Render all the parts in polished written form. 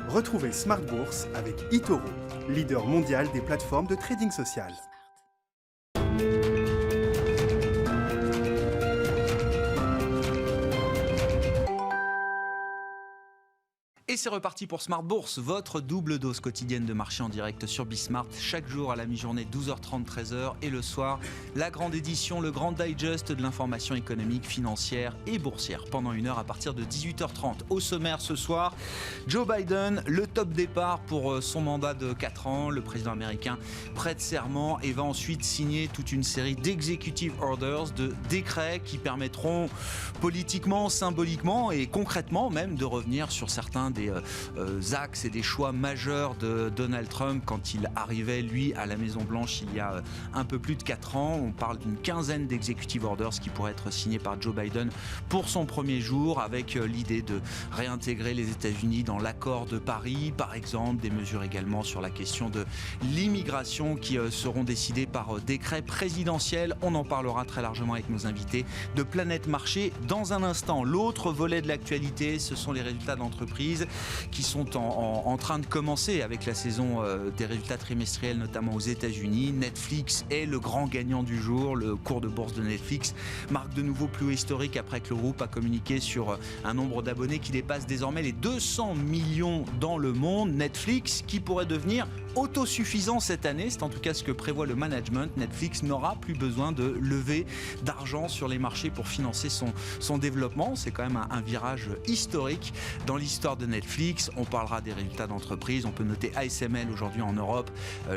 Retrouvez Smart Bourse avec eToro, leader mondial des plateformes de trading social. Et c'est reparti pour Smart Bourse, votre double dose quotidienne de marché en direct sur Bismart. Chaque jour à la mi-journée, 12h30, 13h. Et le soir, la grande édition, le grand digest de l'information économique, financière et boursière. Pendant une heure à partir de 18h30. Au sommaire ce soir, Joe Biden, le top départ pour son mandat de 4 ans. Le président américain prête serment et va ensuite signer toute une série d'executive orders, de décrets qui permettront politiquement, symboliquement et concrètement même de revenir sur certains des axes et des choix majeurs de Donald Trump quand il arrivait, lui, à la Maison-Blanche il y a un peu plus de 4 ans. On parle d'une quinzaine d'executive orders qui pourraient être signés par Joe Biden pour son premier jour, avec l'idée de réintégrer les États-Unis dans l'accord de Paris, par exemple, des mesures également sur la question de l'immigration qui seront décidées par décret présidentiel. On en parlera très largement avec nos invités de Planète Marché dans un instant. L'autre volet de l'actualité, ce sont les résultats d'entreprise qui sont en train de commencer avec la saison des résultats trimestriels, notamment aux États-Unis. Netflix est le grand gagnant du jour. Le cours de bourse de Netflix marque de nouveau plus haut historique après que le groupe a communiqué sur un nombre d'abonnés qui dépasse désormais les 200 millions dans le monde. Netflix qui pourrait devenir autosuffisant cette année, c'est en tout cas ce que prévoit le management. Netflix n'aura plus besoin de lever d'argent sur les marchés pour financer son développement. C'est quand même un virage historique dans l'histoire de Netflix. On parlera des résultats d'entreprise. On peut noter ASML aujourd'hui en Europe,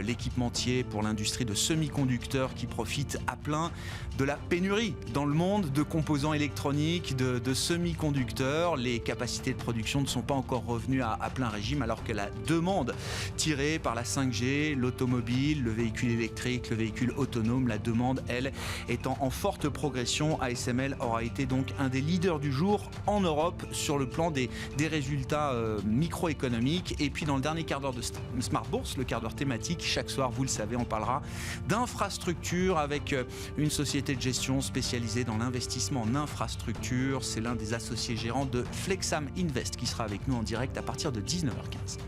l'équipementier pour l'industrie de semi-conducteurs qui profite à plein de la pénurie dans le monde de composants électroniques, de semi-conducteurs. Les capacités de production ne sont pas encore revenues à plein régime alors que la demande tirée par la 5G, l'automobile, le véhicule électrique, le véhicule autonome, la demande, elle, étant en forte progression. ASML aura été donc un des leaders du jour en Europe sur le plan des résultats microéconomiques. Et puis dans le dernier quart d'heure de Smart Bourse, le quart d'heure thématique, chaque soir, vous le savez, on parlera d'infrastructures avec une société de gestion spécialisée dans l'investissement en infrastructure. C'est l'un des associés gérants de Flexam Invest qui sera avec nous en direct à partir de 19h15.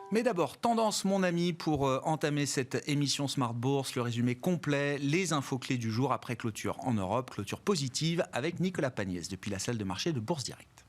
Mais d'abord, tendance mon ami pour entamer cette émission Smart Bourse, le résumé complet, les infos clés du jour après clôture en Europe, clôture positive avec Nicolas Pagnès depuis la salle de marché de Bourse Direct.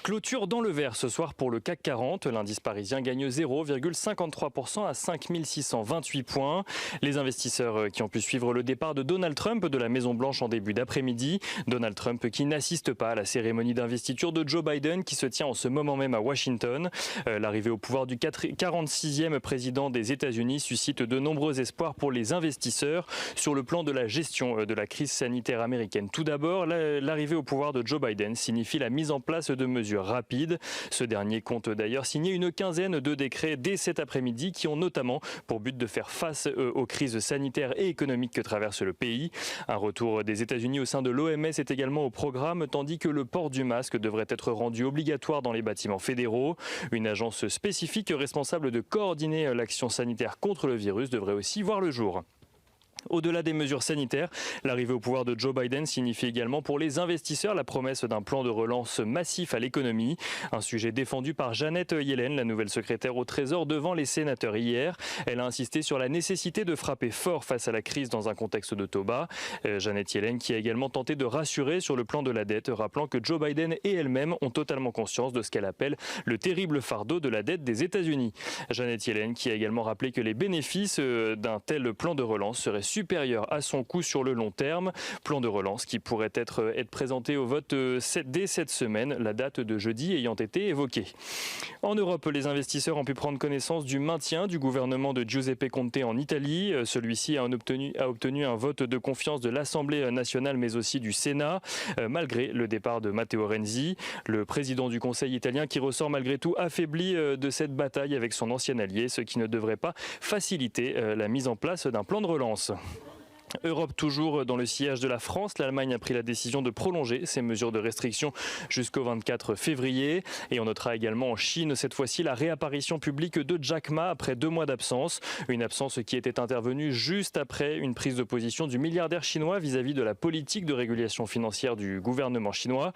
Clôture dans le vert ce soir pour le CAC 40. L'indice parisien gagne 0,53% à 5628 points. Les investisseurs qui ont pu suivre le départ de Donald Trump de la Maison-Blanche en début d'après-midi. Donald Trump qui n'assiste pas à la cérémonie d'investiture de Joe Biden qui se tient en ce moment même à Washington. L'arrivée au pouvoir du 46e président des États-Unis suscite de nombreux espoirs pour les investisseurs sur le plan de la gestion de la crise sanitaire américaine. Tout d'abord, l'arrivée au pouvoir de Joe Biden signifie la mise en place de mesures rapides. Ce dernier compte d'ailleurs signer une quinzaine de décrets dès cet après-midi qui ont notamment pour but de faire face aux crises sanitaires et économiques que traverse le pays. Un retour des États-Unis au sein de l'OMS est également au programme, tandis que le port du masque devrait être rendu obligatoire dans les bâtiments fédéraux. Une agence spécifique responsable de coordonner l'action sanitaire contre le virus devrait aussi voir le jour. Au-delà des mesures sanitaires, l'arrivée au pouvoir de Joe Biden signifie également pour les investisseurs la promesse d'un plan de relance massif à l'économie. Un sujet défendu par Janet Yellen, la nouvelle secrétaire au Trésor, devant les sénateurs hier. Elle a insisté sur la nécessité de frapper fort face à la crise dans un contexte de taux bas. Janet Yellen qui a également tenté de rassurer sur le plan de la dette, rappelant que Joe Biden et elle-même ont totalement conscience de ce qu'elle appelle le terrible fardeau de la dette des États-Unis. Janet Yellen qui a également rappelé que les bénéfices d'un tel plan de relance seraient supérieur à son coût sur le long terme. Plan de relance qui pourrait être présenté au vote dès cette semaine, la date de jeudi ayant été évoquée. En Europe, les investisseurs ont pu prendre connaissance du maintien du gouvernement de Giuseppe Conte en Italie. Celui-ci a obtenu un vote de confiance de l'Assemblée nationale mais aussi du Sénat, malgré le départ de Matteo Renzi, le président du Conseil italien qui ressort malgré tout affaibli de cette bataille avec son ancien allié, ce qui ne devrait pas faciliter la mise en place d'un plan de relance. Europe toujours dans le sillage de la France. L'Allemagne a pris la décision de prolonger ses mesures de restriction jusqu'au 24 février. Et on notera également en Chine, cette fois-ci, la réapparition publique de Jack Ma après 2 mois d'absence. Une absence qui était intervenue juste après une prise de position du milliardaire chinois vis-à-vis de la politique de régulation financière du gouvernement chinois.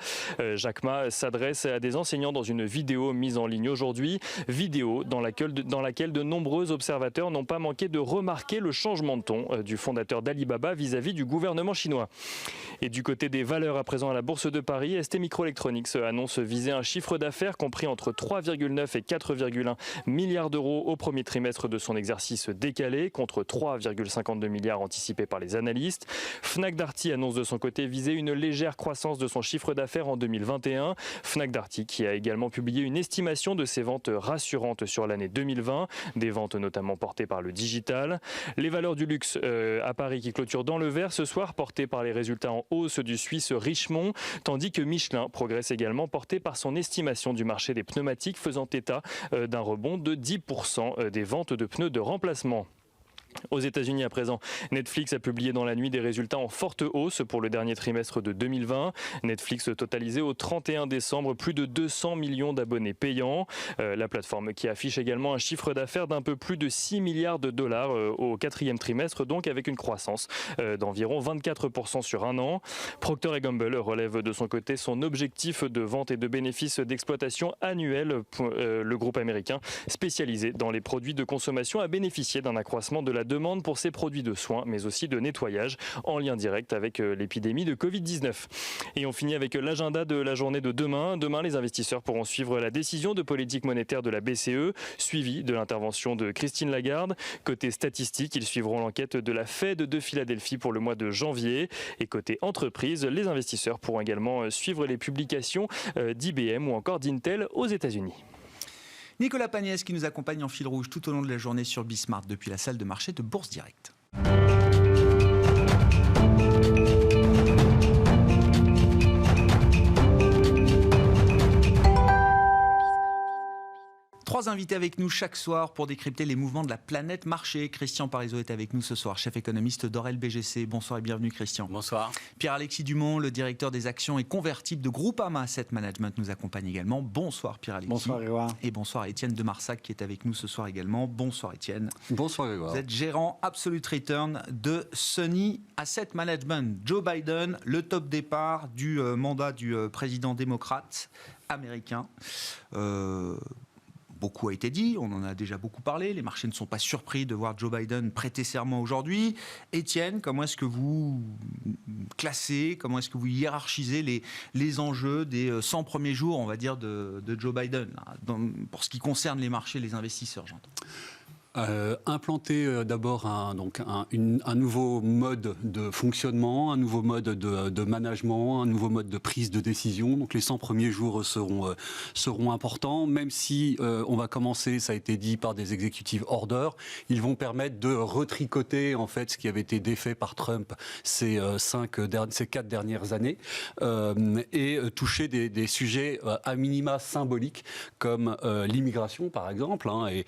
Jack Ma s'adresse à des enseignants dans une vidéo mise en ligne aujourd'hui. Vidéo dans laquelle de nombreux observateurs n'ont pas manqué de remarquer le changement de ton du fondateur d'Alibaba vis-à-vis du gouvernement chinois. Et du côté des valeurs à présent à la Bourse de Paris, ST Microelectronics annonce viser un chiffre d'affaires compris entre 3,9 et 4,1 milliards d'euros au premier trimestre de son exercice décalé, contre 3,52 milliards anticipés par les analystes. Fnac Darty annonce de son côté viser une légère croissance de son chiffre d'affaires en 2021. Fnac Darty qui a également publié une estimation de ses ventes rassurantes sur l'année 2020, des ventes notamment portées par le digital. Les valeurs du luxe à Paris qui clôture dans le vert ce soir, porté par les résultats en hausse du Suisse Richemont, tandis que Michelin progresse également, porté par son estimation du marché des pneumatiques, faisant état d'un rebond de 10% des ventes de pneus de remplacement. Aux États-Unis à présent, Netflix a publié dans la nuit des résultats en forte hausse pour le dernier trimestre de 2020. Netflix totalisait au 31 décembre plus de 200 millions d'abonnés payants. La plateforme qui affiche également un chiffre d'affaires d'un peu plus de 6 milliards de dollars au 4e trimestre, donc avec une croissance d'environ 24% sur un an. Procter & Gamble relève de son côté son objectif de vente et de bénéfices d'exploitation annuel. Le groupe américain spécialisé dans les produits de consommation a bénéficié d'un accroissement de la demande pour ses produits de soins, mais aussi de nettoyage, en lien direct avec l'épidémie de Covid-19. Et on finit avec l'agenda de la journée de demain. Demain, les investisseurs pourront suivre la décision de politique monétaire de la BCE, suivie de l'intervention de Christine Lagarde. Côté statistique, ils suivront l'enquête de la Fed de Philadelphie pour le mois de janvier. Et côté entreprise, les investisseurs pourront également suivre les publications d'IBM ou encore d'Intel aux États-Unis. Nicolas Pagnès qui nous accompagne en fil rouge tout au long de la journée sur Bismart depuis la salle de marché de Bourse Direct. Trois invités avec nous chaque soir pour décrypter les mouvements de la planète marché. Christian Parizeau est avec nous ce soir, chef économiste d'Orel BGC. Bonsoir et bienvenue Christian. Bonsoir. Pierre-Alexis Dumont, le directeur des actions et convertibles de Groupama Asset Management nous accompagne également. Bonsoir Pierre-Alexis. Bonsoir Grégoire. Et bonsoir Étienne de Marsac qui est avec nous ce soir également. Bonsoir Étienne. Bonsoir Grégoire. Vous êtes gérant Absolute Return de Sunny Asset Management. Joe Biden, le top départ du mandat du président démocrate américain. Beaucoup a été dit, on en a déjà beaucoup parlé. Les marchés ne sont pas surpris de voir Joe Biden prêter serment aujourd'hui. Étienne, comment est-ce que vous classez, comment est-ce que vous hiérarchisez les enjeux des 100 premiers jours, on va dire, de Joe Biden, là, pour ce qui concerne les marchés, les investisseurs, j'entends? Implanter d'abord un nouveau mode de fonctionnement, un nouveau mode de management, un nouveau mode de prise de décision. Donc les 100 premiers jours seront importants, même si on va commencer, ça a été dit, par des executive orders. Ils vont permettre de retricoter en fait ce qui avait été défait par Trump ces 4 dernières années et toucher des sujets à minima symboliques comme l'immigration par exemple, et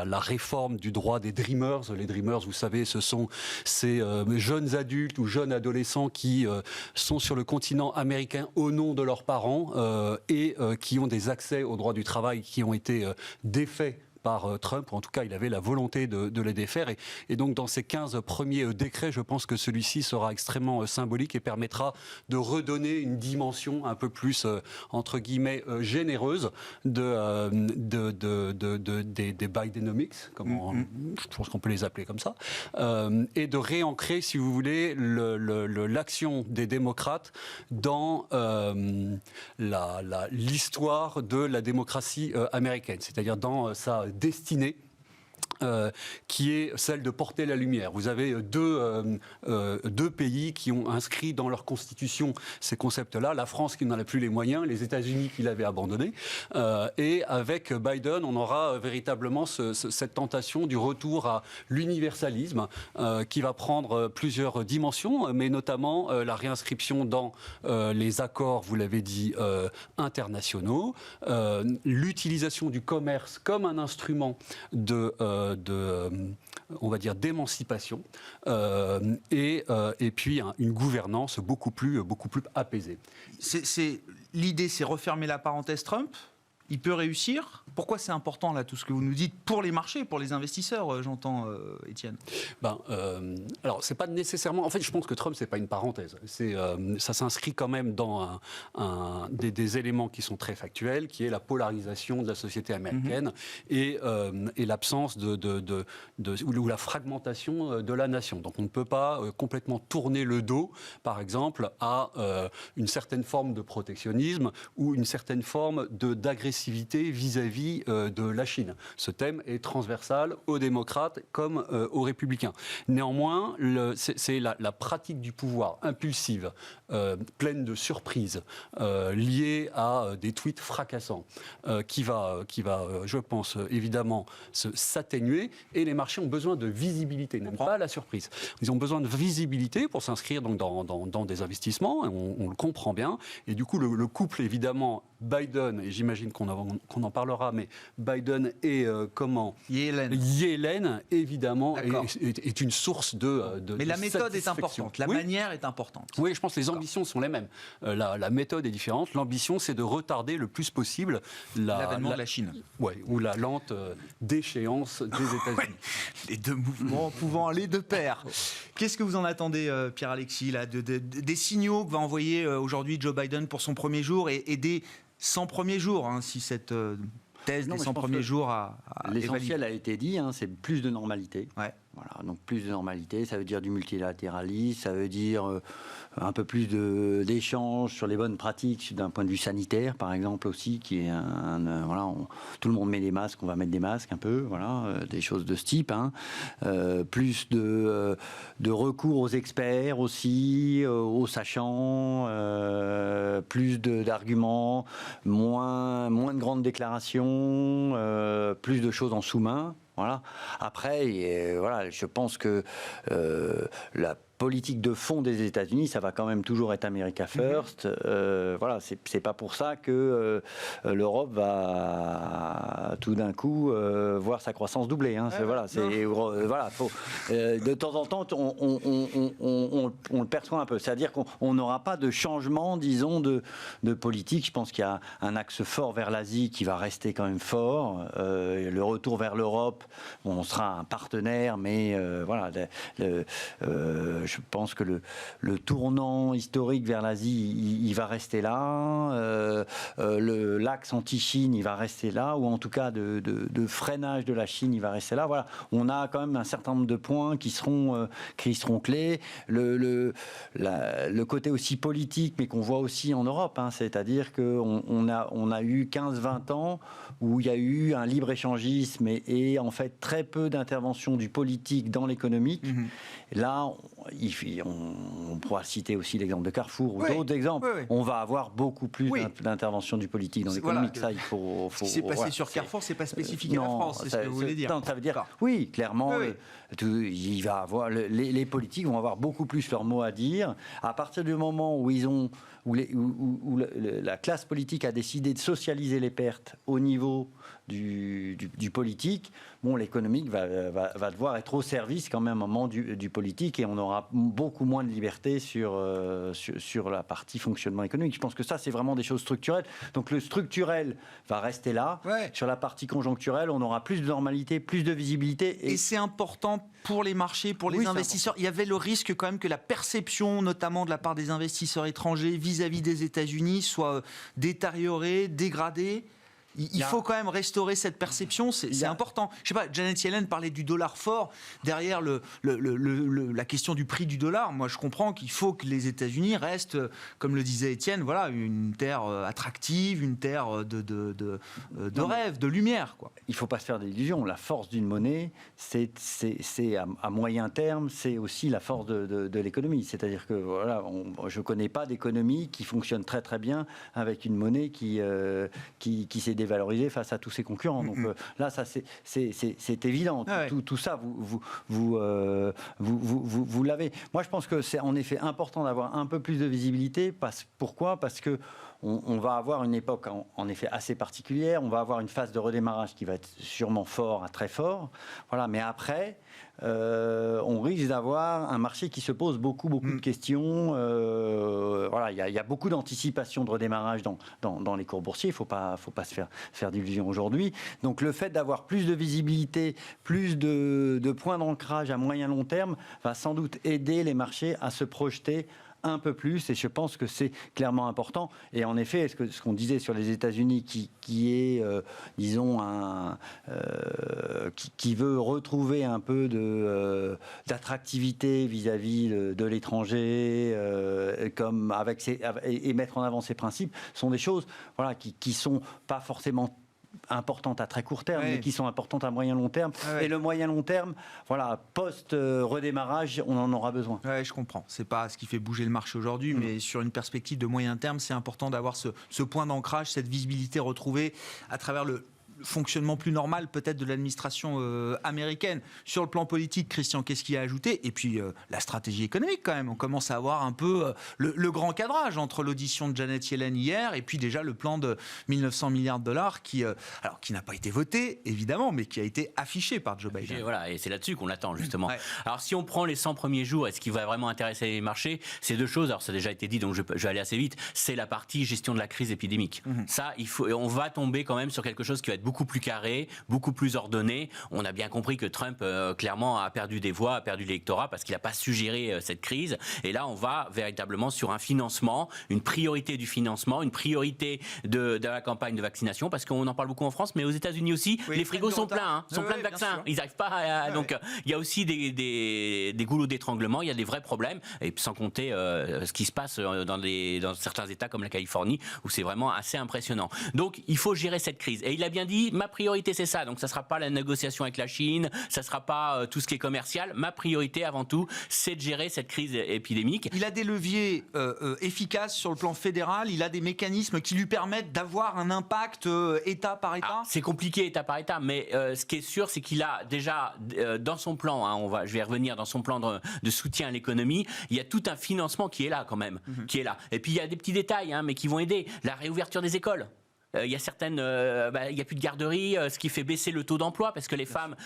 la réforme du droit des Dreamers. Les Dreamers, vous savez, ce sont ces jeunes adultes ou jeunes adolescents qui sont sur le continent américain au nom de leurs parents et qui ont des accès au droit du travail qui ont été défaits par Trump, ou en tout cas il avait la volonté de les défaire, et donc dans ces 15 premiers décrets, je pense que celui-ci sera extrêmement symbolique et permettra de redonner une dimension un peu plus entre guillemets généreuse des Bidenomics, je pense qu'on peut les appeler comme ça, et de réancrer, si vous voulez, l'action des démocrates dans l'histoire de la démocratie américaine, c'est-à-dire dans sa destinée, qui est celle de porter la lumière. Vous avez deux pays qui ont inscrit dans leur constitution ces concepts-là. La France qui n'en a plus les moyens, les États-Unis qui l'avaient abandonné. Et avec Biden, on aura véritablement cette tentation du retour à l'universalisme qui va prendre plusieurs dimensions, mais notamment la réinscription dans les accords, vous l'avez dit, internationaux, l'utilisation du commerce comme un instrument de on va dire, d'émancipation et puis une gouvernance beaucoup plus apaisée. L'idée, c'est refermer la parenthèse Trump. Il peut réussir. Pourquoi c'est important, là, tout ce que vous nous dites, pour les marchés, pour les investisseurs, j'entends, Étienne? Alors, c'est pas nécessairement... En fait, je pense que Trump, c'est pas une parenthèse. Ça s'inscrit quand même dans des éléments qui sont très factuels, qui est la polarisation de la société américaine et l'absence ou la fragmentation de la nation. Donc, on ne peut pas complètement tourner le dos, par exemple, à une certaine forme de protectionnisme ou une certaine forme d'agressivité vis-à-vis de la Chine. Ce thème est transversal aux démocrates comme aux républicains. Néanmoins, c'est la pratique du pouvoir impulsive, pleine de surprises, liée à des tweets fracassants, qui va, je pense, évidemment s'atténuer. Et les marchés ont besoin de visibilité, n'aiment pas la surprise. Ils ont besoin de visibilité pour s'inscrire donc dans des investissements, et on le comprend bien. Et du coup, le couple, évidemment, Biden, et j'imagine qu'on en parlera, mais Biden et Yellen, évidemment, est une source de mais la méthode est importante, la manière est importante. Oui, je pense que les ambitions sont les mêmes. La méthode est différente. L'ambition, c'est de retarder le plus possible l'avènement de la Chine. Ou la lente déchéance des États-Unis. Les deux mouvements pouvant aller de pair. Qu'est-ce que vous en attendez, Pierre-Alexis, là, des signaux que va envoyer aujourd'hui Joe Biden pour son premier jour et des 100 premiers jours, si cette thèse des 100 premiers jours l'essentiel a été dit, c'est plus de normalité. Ouais. Voilà, donc plus de normalité, ça veut dire du multilatéralisme, ça veut dire un peu plus d'échanges sur les bonnes pratiques d'un point de vue sanitaire, par exemple aussi, qui est tout le monde met des masques, on va mettre des masques un peu, des choses de ce type. Plus de recours aux experts aussi, aux sachants, plus d'arguments, moins de grandes déclarations, plus de choses en sous-main. Voilà. Après, je pense que la politique de fond des États-Unis, ça va quand même toujours être America First. C'est pas pour ça que l'Europe va tout d'un coup voir sa croissance doubler. De temps en temps, on le perçoit un peu. C'est-à-dire qu'on n'aura pas de changement, disons, de politique. Je pense qu'il y a un axe fort vers l'Asie qui va rester quand même fort. Le retour vers l'Europe, on sera un partenaire, mais je pense que le tournant historique vers l'Asie, il va rester là. L'axe anti-Chine, il va rester là, ou en tout cas de freinage de la Chine, il va rester là. Voilà, on a quand même un certain nombre de points qui seront clés. Le côté aussi politique, mais qu'on voit aussi en Europe, c'est-à-dire qu'on a eu 15-20 ans où il y a eu un libre-échangisme et en fait très peu d'intervention du politique dans l'économique. Là, on pourra citer aussi l'exemple de Carrefour ou d'autres exemples. On va avoir beaucoup plus d'intervention du politique dans l'économique. Ça, il faut. Ce qui s'est passé sur Carrefour, c'est pas spécifique à la France, c'est ce que vous voulez dire. Non, ça veut dire, oui, clairement, il va avoir les politiques vont avoir beaucoup plus leur mot à dire à partir du moment où la classe politique a décidé de socialiser les pertes au niveau du politique. L'économique va devoir être au service quand même à un moment du politique et on aura beaucoup moins de liberté sur la partie fonctionnement économique. Je pense que ça, c'est vraiment des choses structurelles. Donc le structurel va rester là. Sur la partie conjoncturelle, on aura plus de normalité, plus de visibilité. Et c'est important pour les marchés, pour les investisseurs. Il y avait le risque quand même que la perception, notamment de la part des investisseurs étrangers vis-à-vis des États-Unis, soit détériorée, dégradée. Il faut quand même restaurer cette perception, c'est important. Je sais pas, Janet Yellen parlait du dollar fort. Derrière la question du prix du dollar, moi je comprends qu'il faut que les États-Unis restent, comme le disait Étienne, une terre attractive, une terre de rêve, de lumière, quoi. Il faut pas se faire d'illusions. La force d'une monnaie, c'est à moyen terme, c'est aussi la force de l'économie. C'est-à-dire que je connais pas d'économie qui fonctionne très très bien avec une monnaie qui s'est dévaluée dévalorisé face à tous ses concurrents. Donc là, ça c'est évident. Tout ça, vous l'avez. Moi, je pense que c'est en effet important d'avoir un peu plus de visibilité. Pourquoi ? Parce que on va avoir une époque en effet assez particulière. On va avoir une phase de redémarrage qui va être sûrement très fort. Voilà. Mais après, on risque d'avoir un marché qui se pose beaucoup de questions. Voilà, il y a beaucoup d'anticipation de redémarrage dans les cours boursiers. Il faut pas se faire d'illusions aujourd'hui. Donc le fait d'avoir plus de visibilité, plus de points d'ancrage à moyen long terme va sans doute aider les marchés à se projeter un peu plus, et je pense que c'est clairement important. Et en effet, ce qu'on disait sur les États-Unis, qui est, disons, qui veut retrouver un peu d'attractivité vis-à-vis de l'étranger, comme et mettre en avant ses principes, sont des choses, voilà, qui sont pas forcément importantes à très court terme, mais qui sont importantes à moyen long terme. Et le moyen long terme, voilà, post-redémarrage, on en aura besoin. Oui, je comprends. C'est pas ce qui fait bouger le marché aujourd'hui, mais sur une perspective de moyen terme, c'est important d'avoir ce point d'ancrage, cette visibilité retrouvée à travers le fonctionnement plus normal peut-être de l'administration américaine. Sur le plan politique, Christian, qu'est-ce qu'il y a à ajouter ? Et puis la stratégie économique quand même. On commence à avoir un peu le grand cadrage entre l'audition de Janet Yellen hier et puis déjà le plan de 1900 milliards de dollars qui n'a pas été voté évidemment, mais qui a été affiché par Joe Biden. Voilà, et c'est là-dessus qu'on l'attend justement. Alors si on prend les 100 premiers jours, est-ce qui va vraiment intéresser les marchés ? C'est deux choses. Alors ça a déjà été dit, donc je vais aller assez vite. C'est la partie gestion de la crise épidémique. Ça, on va tomber quand même sur quelque chose qui va être beaucoup plus carré, beaucoup plus ordonné. On a bien compris que Trump, clairement, a perdu des voix, a perdu l'électorat parce qu'il n'a pas su gérer cette crise. Et là, on va véritablement sur un financement, une priorité du financement, une priorité de la campagne de vaccination, parce qu'on en parle beaucoup en France, mais aux États-Unis aussi, les frigos sont pleins, sont pleins de vaccins. Ils n'arrivent pas à... Donc, il y a aussi des goulots d'étranglement, il y a des vrais problèmes, et sans compter ce qui se passe dans certains États comme la Californie, où c'est vraiment assez impressionnant. Donc, il faut gérer cette crise. Et il a bien dit, ma priorité, c'est ça. Donc, ça ne sera pas la négociation avec la Chine, ça ne sera pas tout ce qui est commercial. Ma priorité, avant tout, c'est de gérer cette crise épidémique. Il a des leviers efficaces sur le plan fédéral. Il a des mécanismes qui lui permettent d'avoir un impact État par État. C'est compliqué État par État, mais ce qui est sûr, c'est qu'il a déjà, dans son plan, je vais revenir dans son plan de soutien à l'économie, il y a tout un financement qui est là quand même, qui est là. Et puis, il y a des petits détails, mais qui vont aider. La réouverture des écoles. Il y a certaines, il n'y a plus de garderie, ce qui fait baisser le taux d'emploi parce que les femmes,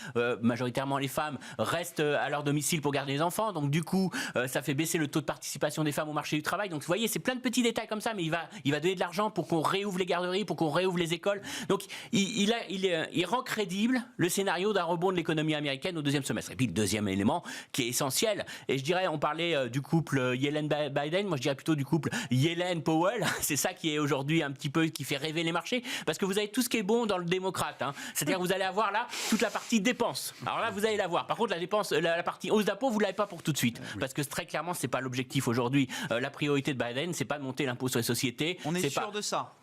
majoritairement les femmes, restent à leur domicile pour garder les enfants. Donc du coup, ça fait baisser le taux de participation des femmes au marché du travail. Donc vous voyez, c'est plein de petits détails comme ça, mais il va donner de l'argent pour qu'on réouvre les garderies, pour qu'on réouvre les écoles. Donc il rend crédible le scénario d'un rebond de l'économie américaine au deuxième semestre. Et puis le deuxième élément qui est essentiel, et je dirais, on parlait du couple Yellen-Biden, moi je dirais plutôt du couple Yellen-Powell. C'est ça qui est aujourd'hui un petit peu qui fait rêver les marchés, parce que vous avez tout ce qui est bon dans le démocrate, c'est-à-dire que vous allez avoir là toute la partie dépenses. Alors là vous allez l'avoir. Par contre la partie hausse d'impôt vous l'avez pas pour tout de suite, parce que très clairement c'est pas l'objectif aujourd'hui. La priorité de Biden, c'est pas de monter l'impôt sur les sociétés. On est sûr de ça.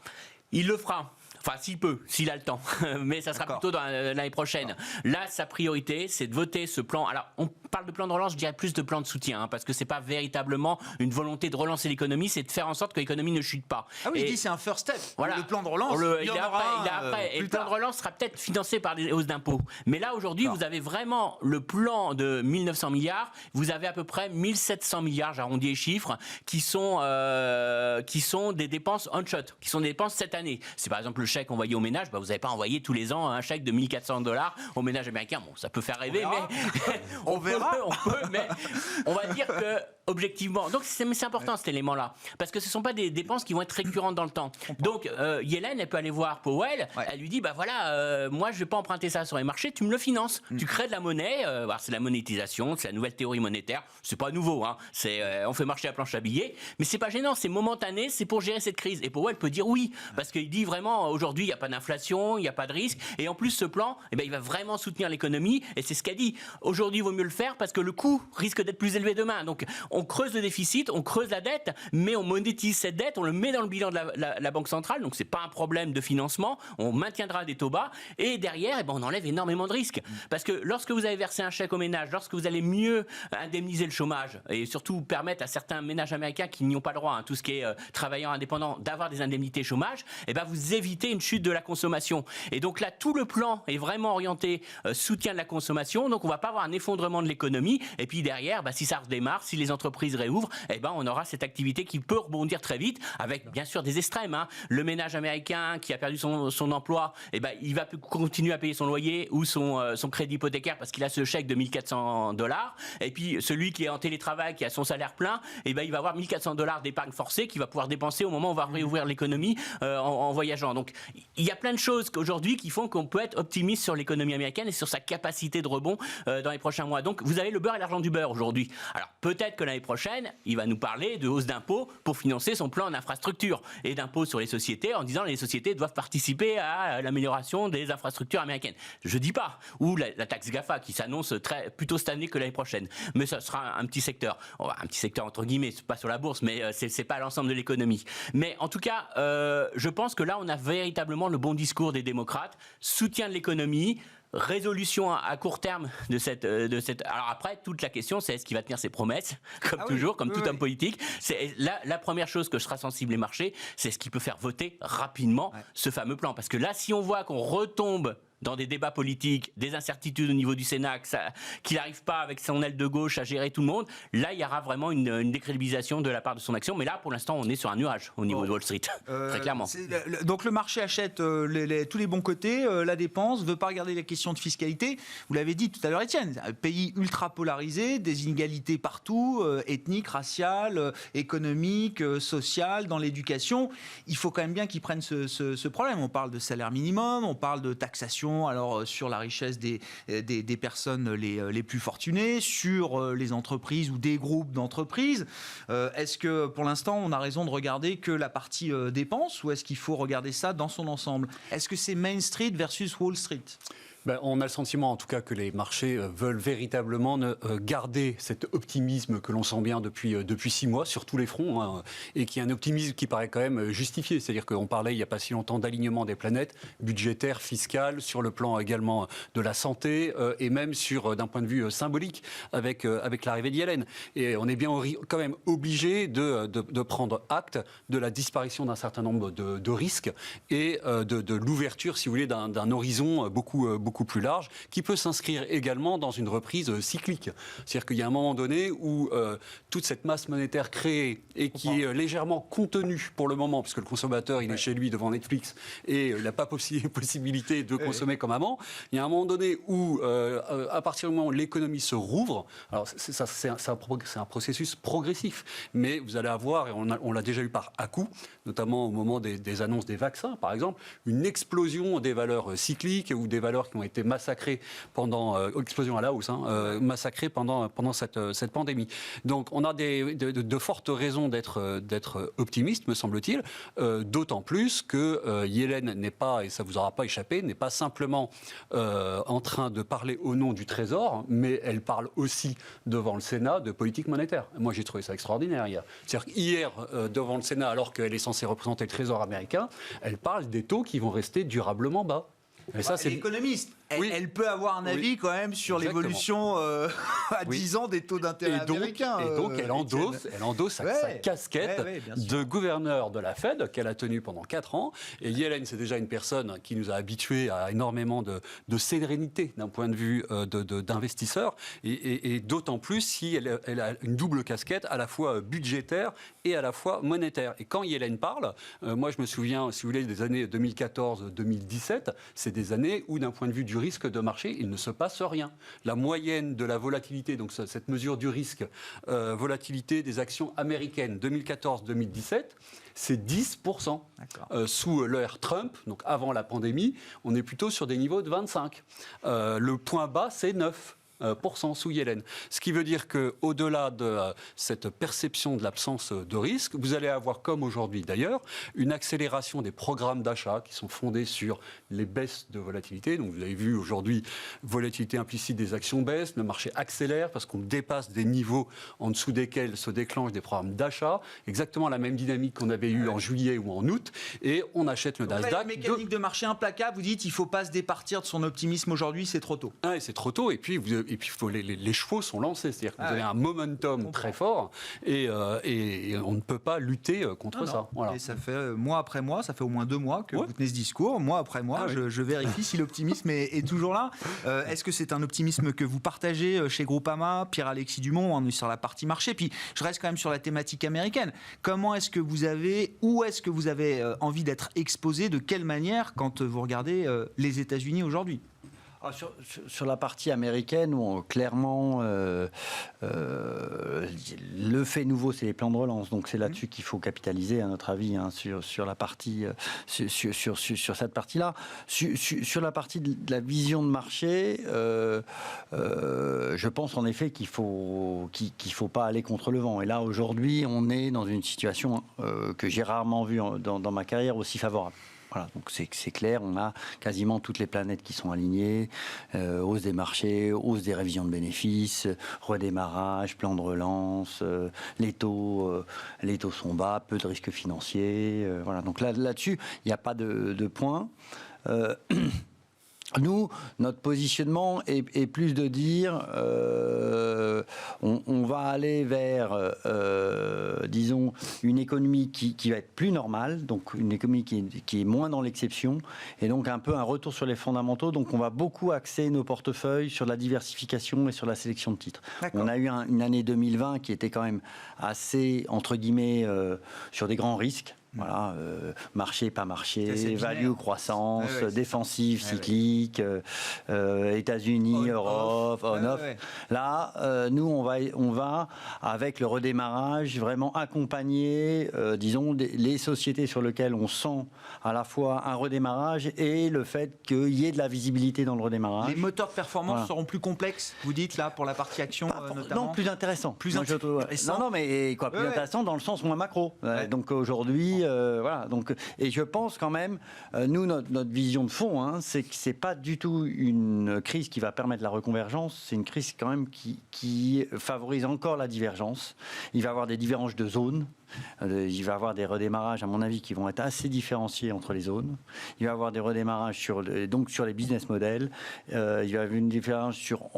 Il le fera. Enfin, s'il peut, s'il a le temps. Mais ça sera plutôt dans l'année prochaine. Là, sa priorité, c'est de voter ce plan. Alors, on parle de plan de relance, je dirais plus de plan de soutien, parce que c'est pas véritablement une volonté de relancer l'économie, c'est de faire en sorte que l'économie ne chute pas. Ah oui, il dit c'est un first step. Voilà. Le plan de relance, il y en aura après. Et le plan de relance sera peut-être financé par des hausses d'impôts. Mais là, aujourd'hui, vous avez vraiment le plan de 1900 milliards. Vous avez à peu près 1700 milliards, j'arrondis les chiffres, qui sont des dépenses on-shot, qui sont des dépenses cette année. C'est par exemple le chèque envoyé aux ménages, vous n'avez pas envoyé tous les ans un chèque de 1400 $ aux ménages américains. Bon, ça peut faire rêver, mais on verra. Mais on va dire que objectivement. Donc c'est important cet élément-là, parce que ce ne sont pas des dépenses qui vont être récurrentes dans le temps. Donc Yellen, elle peut aller voir Powell, elle lui dit moi je ne vais pas emprunter ça sur les marchés, tu me le finances, tu crées de la monnaie, c'est la monétisation, c'est la nouvelle théorie monétaire, c'est pas nouveau, on fait marcher la planche à billets, mais c'est pas gênant, c'est momentané, c'est pour gérer cette crise. Et Powell peut dire oui, parce qu'il dit vraiment aujourd'hui il n'y a pas d'inflation, il n'y a pas de risque, et en plus ce plan, il va vraiment soutenir l'économie, et c'est ce qu'a dit. Aujourd'hui il vaut mieux le faire parce que le coût risque d'être plus élevé demain. Donc on creuse le déficit, on creuse la dette, mais on monétise cette dette, on le met dans le bilan de la Banque centrale, donc c'est pas un problème de financement, on maintiendra des taux bas, et derrière, on enlève énormément de risques. Parce que lorsque vous avez versé un chèque aux ménages, lorsque vous allez mieux indemniser le chômage, et surtout permettre à certains ménages américains qui n'y ont pas le droit, tout ce qui est travailleurs indépendants, d'avoir des indemnités chômage, vous évitez éviter une chute de la consommation. Et donc là, tout le plan est vraiment orienté soutien de la consommation. Donc on ne va pas avoir un effondrement de l'économie. Et puis derrière, si ça redémarre, si les entreprises réouvrent, on aura cette activité qui peut rebondir très vite, avec bien sûr des extrêmes. Le ménage américain qui a perdu son emploi, il va continuer à payer son loyer ou son crédit hypothécaire parce qu'il a ce chèque de $1 400. Et puis celui qui est en télétravail, qui a son salaire plein, il va avoir $1 400 d'épargne forcée qu'il va pouvoir dépenser au moment où on va réouvrir l'économie en voyageant. Donc il y a plein de choses aujourd'hui qui font qu'on peut être optimiste sur l'économie américaine et sur sa capacité de rebond dans les prochains mois. Donc vous avez le beurre et l'argent du beurre aujourd'hui. Alors peut-être que l'année prochaine, il va nous parler de hausse d'impôts pour financer son plan d'infrastructure et d'impôts sur les sociétés en disant que les sociétés doivent participer à l'amélioration des infrastructures américaines. Je dis pas. Ou la taxe GAFA qui s'annonce plutôt cette année que l'année prochaine. Mais ça sera un petit secteur. Un petit secteur entre guillemets, c'est pas sur la bourse, mais c'est pas l'ensemble de l'économie. Mais en tout cas, je pense que là, on a véritablement le bon discours des démocrates, soutien de l'économie, résolution à court terme de cette. Alors après, toute la question, c'est est-ce qu'il va tenir ses promesses, comme toujours, comme tout homme politique. C'est la première chose que sera sensible les marchés, c'est ce qui peut faire voter rapidement ce fameux plan. Parce que là, si on voit qu'on retombe dans des débats politiques, des incertitudes au niveau du Sénat, qu'il n'arrive pas avec son aile de gauche à gérer tout le monde, là, il y aura vraiment une décrédibilisation de la part de son action. Mais là, pour l'instant, on est sur un nuage au niveau de Wall Street, très clairement. Donc le marché achète tous les bons côtés, la dépense, ne veut pas regarder les questions de fiscalité. Vous l'avez dit tout à l'heure, Étienne, un pays ultra polarisé, des inégalités partout, ethniques, raciales, économiques, sociales, dans l'éducation. Il faut quand même bien qu'ils prennent ce problème. On parle de salaire minimum, on parle de taxation sur la richesse des personnes les plus fortunées, sur les entreprises ou des groupes d'entreprises. Est-ce que pour l'instant on a raison de regarder que la partie dépenses ou est-ce qu'il faut regarder ça dans son ensemble? Est-ce que c'est Main Street versus Wall Street? On a le sentiment en tout cas que les marchés veulent véritablement garder cet optimisme que l'on sent bien depuis 6 mois sur tous les fronts, et qui est un optimisme qui paraît quand même justifié. C'est-à-dire qu'on parlait il n'y a pas si longtemps d'alignement des planètes, budgétaire, fiscal, sur le plan également de la santé et même d'un point de vue symbolique avec l'arrivée d'Yellen. Et on est bien quand même obligé de prendre acte de la disparition d'un certain nombre de risques et de l'ouverture, si vous voulez, d'un horizon beaucoup plus large, qui peut s'inscrire également dans une reprise cyclique. C'est-à-dire qu'il y a un moment donné où toute cette masse monétaire créée et qui est légèrement contenue pour le moment, puisque le consommateur, il est chez lui devant Netflix et il n'a pas possibilité de consommer comme avant, il y a un moment donné où, à partir du moment où l'économie se rouvre, alors c'est un processus progressif, mais vous allez avoir, et on l'a déjà eu par à-coup, notamment au moment des annonces des vaccins, par exemple, une explosion des valeurs cycliques ou des valeurs qui ont été massacrées explosion à la hausse, massacrées pendant cette pandémie. Donc on a de fortes raisons d'être optimiste, me semble-t-il, d'autant plus que Yellen n'est pas, et ça vous aura pas échappé, n'est pas simplement en train de parler au nom du Trésor, mais elle parle aussi devant le Sénat de politique monétaire. Moi j'ai trouvé ça extraordinaire hier. C'est-à-dire qu'hier, devant le Sénat, alors qu'elle est censée représenter le Trésor américain, elle parle des taux qui vont rester durablement bas. Et ça, c'est l'économiste. Elle peut avoir un avis quand même sur l'évolution à 10 ans des taux d'intérêt américains. Et donc, elle endosse sa casquette de gouverneur de la Fed qu'elle a tenue pendant 4 ans. Et Yellen, c'est déjà une personne qui nous a habitués à énormément de sérénité d'un point de vue d'investisseur. Et d'autant plus si elle a une double casquette, à la fois budgétaire et à la fois monétaire. Et quand Yellen parle, moi je me souviens, si vous voulez, des années 2014-2017, c'est des années où, d'un point de vue du risque de marché, il ne se passe rien. La moyenne de la volatilité, donc cette mesure du risque, volatilité des actions américaines 2014-2017, c'est 10%. Sous l'ère Trump, donc avant la pandémie, on est plutôt sur des niveaux de 25%. Le point bas, c'est 9%. Sous Yellen. Ce qui veut dire qu'au-delà de cette perception de l'absence de risque, vous allez avoir, comme aujourd'hui d'ailleurs, une accélération des programmes d'achat qui sont fondés sur les baisses de volatilité. Donc vous avez vu aujourd'hui, volatilité implicite des actions baisse, le marché accélère parce qu'on dépasse des niveaux en dessous desquels se déclenchent des programmes d'achat. Exactement la même dynamique qu'on avait eue en juillet ou en août. Et on achète le Nasdaq. La mécanique de marché implacable, vous dites il ne faut pas se départir de son optimisme aujourd'hui, c'est trop tôt. Et c'est trop tôt. Et puis puis les chevaux sont lancés, c'est-à-dire que vous avez un momentum très fort et on ne peut pas lutter contre ça. Voilà. Et ça fait mois après mois, ça fait au moins 2 mois que vous tenez ce discours. Mois après mois, je vérifie si l'optimisme est toujours là. Est-ce que c'est un optimisme que vous partagez chez Groupama, Pierre-Alexis Dumont, on est sur la partie marché, puis je reste quand même sur la thématique américaine. Comment est-ce que vous avez, où est-ce que vous avez envie d'être exposé, de quelle manière quand vous regardez les États-Unis aujourd'hui? Sur la partie américaine, où clairement, le fait nouveau, c'est les plans de relance. Donc c'est là-dessus qu'il faut capitaliser, à notre avis, sur la partie, sur cette partie-là. Sur la partie de la vision de marché, je pense en effet qu'il faut pas aller contre le vent. Et là, aujourd'hui, on est dans une situation que j'ai rarement vue dans ma carrière aussi favorable. Voilà, donc c'est clair, on a quasiment toutes les planètes qui sont alignées, hausse des marchés, hausse des révisions de bénéfices, redémarrage, plan de relance, les taux sont bas, peu de risques financiers, voilà. Donc là-dessus, il n'y a pas de point. Nous, notre positionnement est plus de dire on va aller vers, disons, une économie qui va être plus normale, donc une économie qui est moins dans l'exception, et donc un peu un retour sur les fondamentaux. Donc on va beaucoup axer nos portefeuilles sur la diversification et sur la sélection de titres. On a eu une année 2020 qui était quand même assez, entre guillemets, sur des grands risques. Voilà, marché, pas marché, value, croissance, défensive, cyclique, États-Unis, Europe, on-off. Là, nous, on va, avec le redémarrage, vraiment accompagner, disons, les sociétés sur lesquelles on sent à la fois un redémarrage et le fait qu'il y ait de la visibilité dans le redémarrage. Les moteurs de performance seront plus complexes, vous dites, là, pour la partie action, notamment? Non, plus intéressant. Plus intéressant. Non, mais quoi, plus intéressant dans le sens moins macro. Donc aujourd'hui, voilà. Donc, et je pense quand même, nous, notre vision de fond, c'est que c'est pas du tout une crise qui va permettre la reconvergence. C'est une crise quand même qui favorise encore la divergence. Il va y avoir des divergences de zones. Il va y avoir des redémarrages, à mon avis, qui vont être assez différenciés entre les zones. Il va y avoir des redémarrages sur les business models. Il va y avoir une différence sur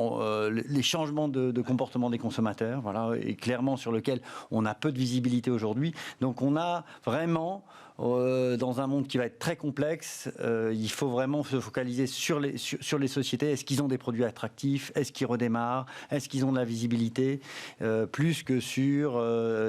les changements de comportement des consommateurs, voilà, et clairement sur lequel on a peu de visibilité aujourd'hui. Donc on a vraiment, dans un monde qui va être très complexe, il faut vraiment se focaliser sur les sociétés. Est-ce qu'ils ont des produits attractifs? Est-ce qu'ils redémarrent? Est-ce qu'ils ont de la visibilité? Plus que sur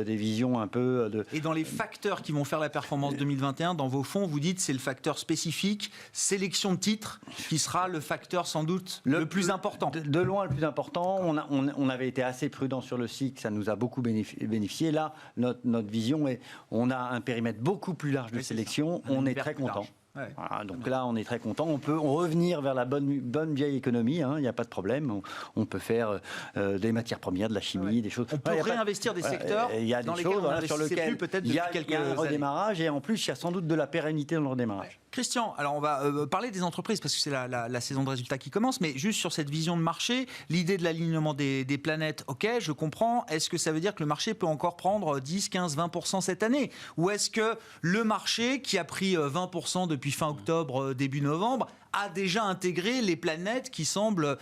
des visions un peu... Et dans les facteurs qui vont faire la performance 2021, dans vos fonds, vous dites c'est le facteur spécifique, sélection de titres, qui sera le facteur sans doute le plus important. De loin le plus important. On avait été assez prudent sur le cycle, ça nous a beaucoup bénéficié. Là, notre vision est, on a un périmètre beaucoup plus large de sélection, on est très content. Ouais. Voilà, donc là, on est très content. On peut revenir vers la bonne vieille économie. Il n'y a pas de problème. On peut faire des matières premières, de la chimie, des choses. On peut réinvestir des secteurs dans lesquels on n'investissait plus peut-être depuis quelques années. Il y a un redémarrage et en plus, il y a sans doute de la pérennité dans le redémarrage. Christian, alors on va parler des entreprises parce que c'est la saison de résultats qui commence, mais juste sur cette vision de marché, l'idée de l'alignement des planètes, ok, je comprends. Est-ce que ça veut dire que le marché peut encore prendre 10, 15, 20% cette année? Ou est-ce que le marché, qui a pris 20% depuis fin octobre, début novembre, a déjà intégré les planètes qui semblent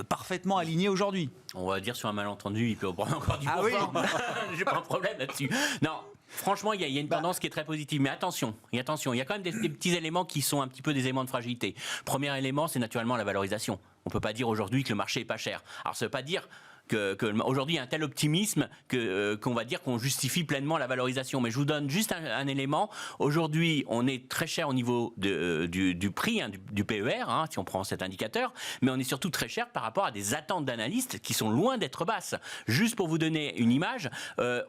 parfaitement alignées aujourd'hui? On va dire sur un malentendu, il peut prendre encore du Ah oui. J'ai pas un problème là-dessus. Non. Franchement, il y a une tendance qui est très positive. Mais attention, il y a quand même des petits éléments qui sont un petit peu des éléments de fragilité. Premier élément, c'est naturellement la valorisation. On ne peut pas dire aujourd'hui que le marché est pas cher. Alors, ça ne veut pas dire qu'aujourd'hui, il y a un tel optimisme qu'on va dire qu'on justifie pleinement la valorisation. Mais je vous donne juste un élément. Aujourd'hui, on est très cher au niveau du prix, du PER, si on prend cet indicateur, mais on est surtout très cher par rapport à des attentes d'analystes qui sont loin d'être basses. Juste pour vous donner une image,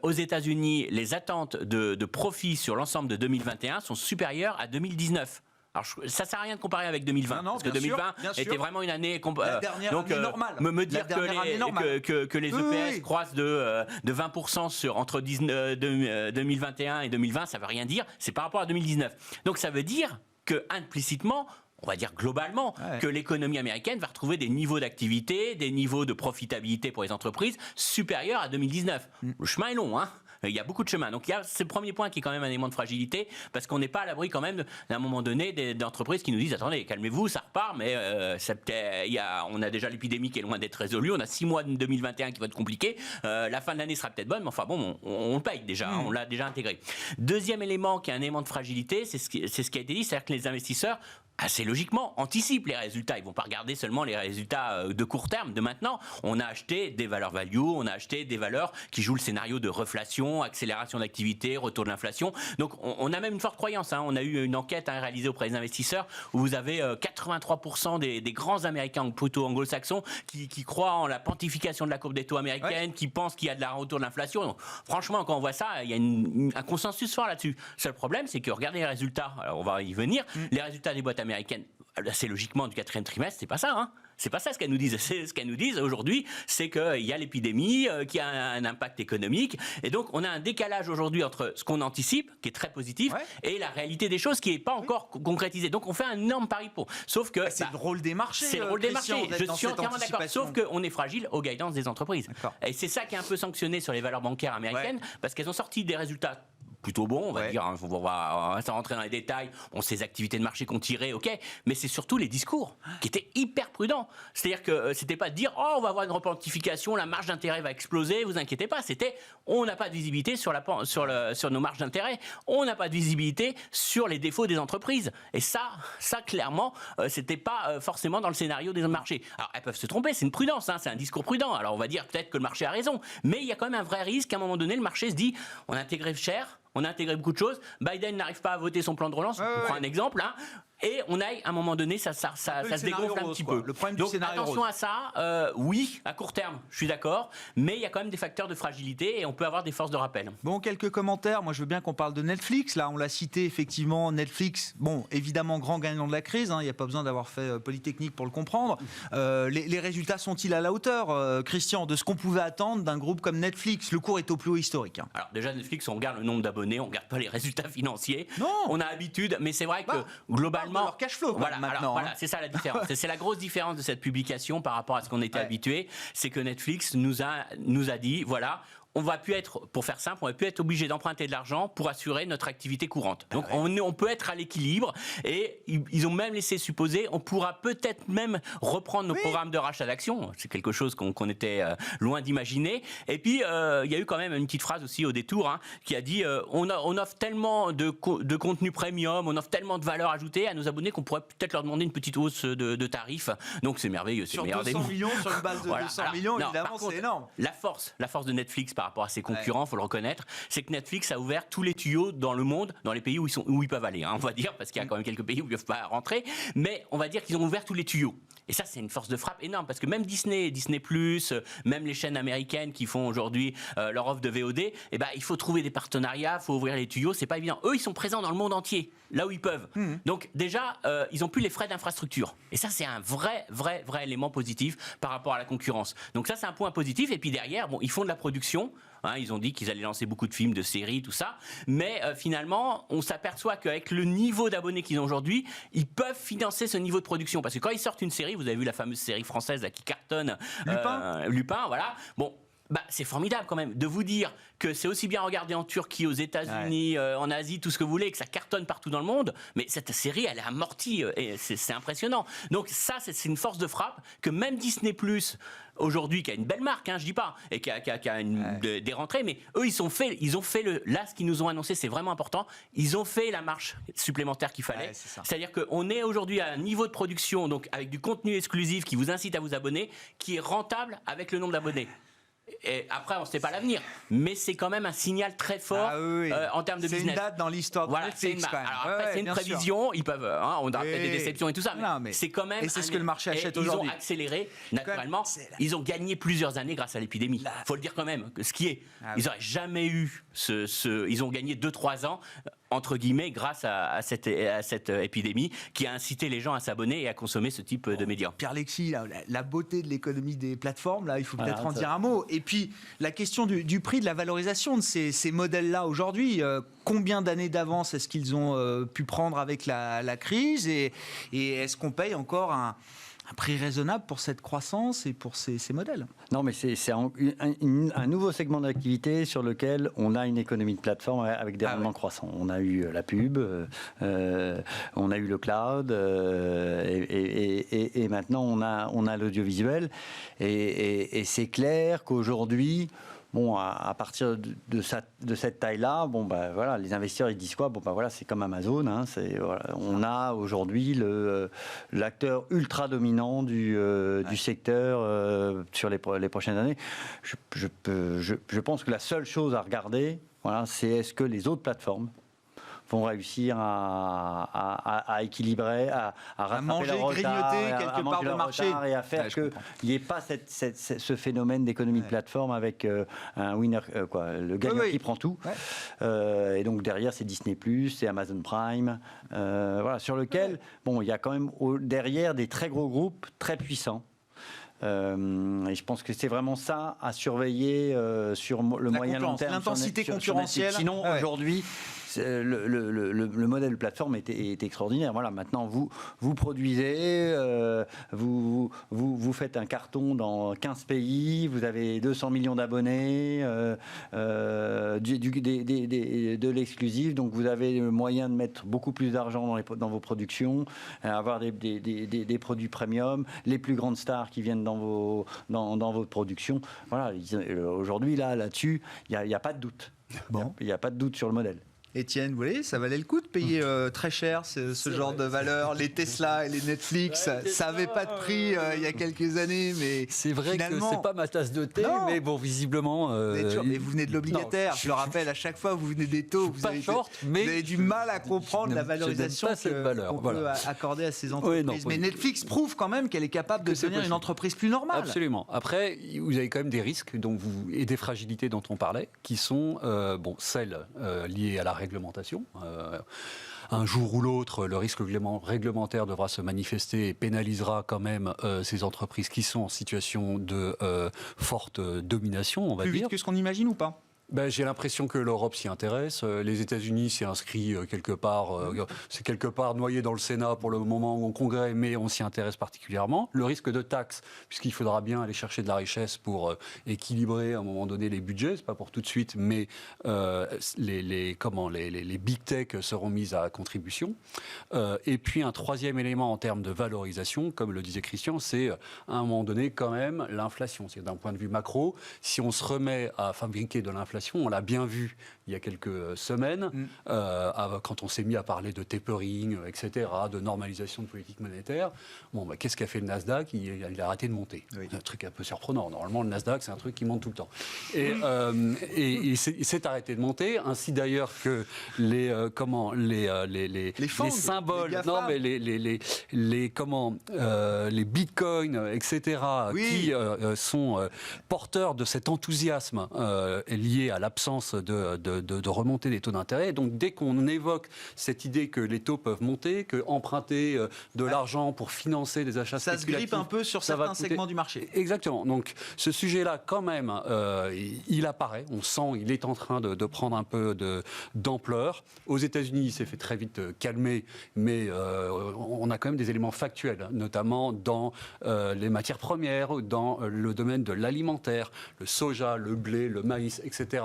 aux États-Unis, les attentes de profit sur l'ensemble de 2021 sont supérieures à 2019. Alors, ça sert à rien de comparer avec 2020, parce que 2020 était vraiment une année. La dernière année normale. Me dire que les EPS croissent de 20% entre 2021 et 2020, ça veut rien dire. C'est par rapport à 2019. Donc, ça veut dire que implicitement, on va dire globalement, que l'économie américaine va retrouver des niveaux d'activité, des niveaux de profitabilité pour les entreprises supérieurs à 2019. Le chemin est long, Il y a beaucoup de chemin. Donc c'est le premier point qui est quand même un élément de fragilité, parce qu'on n'est pas à l'abri quand même d'un moment donné d'entreprises qui nous disent attendez, calmez-vous, ça repart, mais on a déjà l'épidémie qui est loin d'être résolue, on a 6 mois de 2021 qui vont être compliqués, la fin de l'année sera peut-être bonne, mais enfin bon, on le paye déjà, on l'a déjà intégré. Deuxième élément qui est un élément de fragilité, c'est ce qui a été dit, c'est-à-dire que les investisseurs assez logiquement anticipent les résultats. Ils ne vont pas regarder seulement les résultats de court terme de maintenant. On a acheté des valeurs value, on a acheté des valeurs qui jouent le scénario de reflation, accélération d'activité, retour de l'inflation. Donc on a même une forte croyance. On a eu une enquête réalisée auprès des investisseurs où vous avez 83% des grands Américains, ou plutôt anglo-saxons, qui croient en la pontification de la courbe des taux américaine, qui pensent qu'il y a de la retour de l'inflation. Donc, franchement, quand on voit ça, il y a un consensus fort là-dessus. Le seul problème, c'est que regardez les résultats. Alors on va y venir. Les résultats des boîtes américaines, assez logiquement du 4e trimestre, c'est pas ça. C'est pas ça ce qu'elles nous disent. Ce qu'elles nous disent aujourd'hui, c'est qu'il y a l'épidémie, qu'il y a un impact économique. Et donc, on a un décalage aujourd'hui entre ce qu'on anticipe, qui est très positif, et la réalité des choses qui n'est pas encore concrétisée. Donc, on fait un énorme pari pour. Sauf que. C'est le rôle des marchés. C'est le rôle des marchés. Je suis entièrement d'accord. Sauf qu'on est fragile aux guidances des entreprises. Et c'est ça qui est un peu sanctionné sur les valeurs bancaires américaines, parce qu'elles ont sorti des résultats plutôt bon, on va dire, on va rentrer dans les détails, on sait les activités de marché qu'on tirait, ok, mais c'est surtout les discours qui étaient hyper prudents. C'est-à-dire que c'était pas de dire, oh, on va avoir une replantification, la marge d'intérêt va exploser, vous inquiétez pas, c'était, on n'a pas de visibilité sur nos marges d'intérêt, on n'a pas de visibilité sur les défauts des entreprises. Et ça clairement, c'était pas forcément dans le scénario des marchés. Alors, elles peuvent se tromper, c'est une prudence, c'est un discours prudent. Alors, on va dire peut-être que le marché a raison, mais il y a quand même un vrai risque qu'à un moment donné, le marché se dit, on a intégré cher, on a intégré beaucoup de choses. Biden n'arrive pas à voter son plan de relance. On prend un exemple. Et on aille, à un moment donné, ça se dégonfle un petit peu. Le problème donc, du scénario attention rose. à ça. Oui, à court terme, je suis d'accord. Mais il y a quand même des facteurs de fragilité et on peut avoir des forces de rappel. Bon, quelques commentaires. Moi, je veux bien qu'on parle de Netflix. Là, on l'a cité, effectivement, Netflix. Bon, évidemment, grand gagnant de la crise. Il n'y a pas besoin d'avoir fait Polytechnique pour le comprendre. Les résultats sont-ils à la hauteur, Christian, de ce qu'on pouvait attendre d'un groupe comme Netflix? Le cours est au plus haut historique. Alors, déjà, Netflix, on regarde le nombre d'abonnés, on ne regarde pas les résultats financiers. Non. On a l'habitude, mais c'est vrai que globalement. Leur cash flow, maintenant. Voilà, c'est ça la différence. C'est la grosse différence de cette publication par rapport à ce qu'on était habitué. C'est que Netflix nous a dit, voilà, on va plus être, pour faire simple, on va plus être obligé d'emprunter de l'argent pour assurer notre activité courante. Donc on peut être à l'équilibre et ils ont même laissé supposer, on pourra peut-être même reprendre nos programmes de rachat d'actions. C'est quelque chose qu'on était loin d'imaginer. Et puis il y a eu quand même une petite phrase aussi au détour qui a dit on offre tellement de contenu premium, on offre tellement de valeur ajoutée à nos abonnés qu'on pourrait peut-être leur demander une petite hausse de tarifs. Donc c'est merveilleux, c'est sur meilleur 200 millions, sur une base de 200 millions, évidemment, c'est énorme. La force de Netflix par rapport à ses concurrents, faut le reconnaître, c'est que Netflix a ouvert tous les tuyaux dans le monde, dans les pays où ils peuvent aller, on va dire, parce qu'il y a quand même quelques pays où ils ne peuvent pas rentrer, mais on va dire qu'ils ont ouvert tous les tuyaux. Et ça, c'est une force de frappe énorme, parce que même Disney+, même les chaînes américaines qui font aujourd'hui leur offre de VOD, il faut trouver des partenariats, il faut ouvrir les tuyaux, c'est pas évident. Eux, ils sont présents dans le monde entier, là où ils peuvent. Donc déjà, ils ont plus les frais d'infrastructure. Et ça, c'est un vrai élément positif par rapport à la concurrence. Donc ça, c'est un point positif. Et puis derrière, ils font de la production. Ils ont dit qu'ils allaient lancer beaucoup de films, de séries, tout ça. Mais finalement, on s'aperçoit qu'avec le niveau d'abonnés qu'ils ont aujourd'hui, ils peuvent financer ce niveau de production. Parce que quand ils sortent une série, vous avez vu la fameuse série française qui cartonne, Lupin, voilà. Bon. C'est formidable quand même de vous dire que c'est aussi bien regardé en Turquie, aux États-Unis, en Asie, tout ce que vous voulez, que ça cartonne partout dans le monde. Mais cette série, elle est amortie et c'est impressionnant. Donc ça, c'est une force de frappe que même Disney+, aujourd'hui, qui a une belle marque, je dis pas, et qui a des rentrées, mais eux, ils ont fait là, ce qu'ils nous ont annoncé, c'est vraiment important. Ils ont fait la marche supplémentaire qu'il fallait. C'est-à-dire qu'on est aujourd'hui à un niveau de production, donc avec du contenu exclusif qui vous incite à vous abonner, qui est rentable avec le nombre d'abonnés. Et après, on ne sait pas l'avenir, mais c'est quand même un signal très fort en termes de business. C'est une date dans l'histoire de Netflix, quand même. Alors après, c'est une prévision. Ils peuvent, on aura peut-être des déceptions et tout ça, mais c'est quand même. Et c'est ce que le marché achète aujourd'hui. Ils ont accéléré, naturellement. Ils ont gagné plusieurs années grâce à l'épidémie. Il faut le dire quand même. Ce qui est, ils n'auraient jamais eu ils ont gagné 2-3 ans. Entre guillemets, grâce à cette épidémie qui a incité les gens à s'abonner et à consommer ce type de médias. Pierre-Alexis, la beauté de l'économie des plateformes, là, il faut peut-être en dire un mot. Et puis, la question du prix, de la valorisation de ces modèles-là aujourd'hui, combien d'années d'avance est-ce qu'ils ont pu prendre avec la crise et est-ce qu'on paye encore un prix raisonnable pour cette croissance et pour ces modèles. Non, mais c'est un nouveau segment d'activité sur lequel on a une économie de plateforme avec des rendements croissants. On a eu la pub, on a eu le cloud, et maintenant on a l'audiovisuel. Et c'est clair qu'aujourd'hui, bon, à partir de cette taille-là, bon, bah, voilà, les investisseurs ils disent quoi? Bon, bah, voilà, c'est comme Amazon. Hein, voilà, on a aujourd'hui l'acteur ultra dominant du secteur sur les prochaines années. Je pense que la seule chose à regarder, voilà, c'est est-ce que les autres plateformes vont réussir à équilibrer, à manger, grignoter quelque part de marché et à faire qu'il n'y ait pas ce phénomène d'économie de plateforme avec un winner, le gagnant qui prend tout. Ouais. Et donc derrière, c'est Disney+, c'est Amazon Prime, voilà, sur lequel, bon, il y a quand même derrière des très gros groupes très puissants. Et je pense que c'est vraiment ça à surveiller sur le moyen long terme. L'intensité concurrentielle. Sinon, aujourd'hui, le modèle de plateforme est extraordinaire. Voilà, maintenant, vous produisez, vous faites un carton dans 15 pays, vous avez 200 millions d'abonnés, de l'exclusif, donc vous avez le moyen de mettre beaucoup plus d'argent dans vos productions, avoir des produits premium, les plus grandes stars qui viennent dans vos productions. Voilà, aujourd'hui, là-dessus, il n'y a pas de doute. Bon. Il n'y a pas de doute sur le modèle. Étienne, vous voyez, ça valait le coup de payer très cher ce genre de valeur. Les Tesla et les Netflix, ça n'avait pas de prix il y a quelques années, mais c'est vrai finalement, que c'est pas ma tasse de thé, mais bon, visiblement. Mais vous venez de l'obligataire. Je le rappelle, à chaque fois, vous venez des taux. Vous avez du mal à comprendre la valorisation qu'on peut accorder à ces entreprises. Oui, non, mais Netflix prouve quand même qu'elle est capable de devenir une entreprise plus normale. Absolument. Après, vous avez quand même des risques et des fragilités dont on parlait, qui sont celles liées à la réglementation. Un jour ou l'autre, le risque réglementaire devra se manifester et pénalisera quand même ces entreprises qui sont en situation de forte domination, on va dire. Plus vite que ce qu'on imagine ou pas ? J'ai l'impression que l'Europe s'y intéresse. Les États-Unis s'y inscrit quelque part. C'est quelque part noyé dans le Sénat pour le moment ou au Congrès, mais on s'y intéresse particulièrement. Le risque de taxes, puisqu'il faudra bien aller chercher de la richesse pour équilibrer à un moment donné les budgets. C'est pas pour tout de suite, mais les big tech seront mises à contribution. Et puis un troisième élément en termes de valorisation, comme le disait Christian, c'est à un moment donné quand même l'inflation. C'est d'un point de vue macro, si on se remet à fabriquer de l'inflation, on l'a bien vu il y a quelques semaines, quand on s'est mis à parler de tapering, etc., de normalisation de politique monétaire. Bon, qu'est-ce qu'a fait le Nasdaq ? Il a arrêté de monter. Oui. C'est un truc un peu surprenant. Normalement, le Nasdaq, c'est un truc qui monte tout le temps. Et il s'est arrêté de monter, ainsi d'ailleurs que les symboles, les bitcoins, etc., qui sont porteurs de cet enthousiasme lié à l'absence de remontée des taux d'intérêt. Donc dès qu'on évoque cette idée que les taux peuvent monter, que emprunter de l'argent pour financer des achats spéculatifs, ça se grippe un peu sur certains segments du marché. Exactement. Donc ce sujet-là, quand même, il apparaît. On sent il est en train de prendre un peu d'ampleur. Aux États-Unis, il s'est fait très vite calmer, mais on a quand même des éléments factuels, notamment dans les matières premières, dans le domaine de l'alimentaire, le soja, le blé, le maïs, etc.,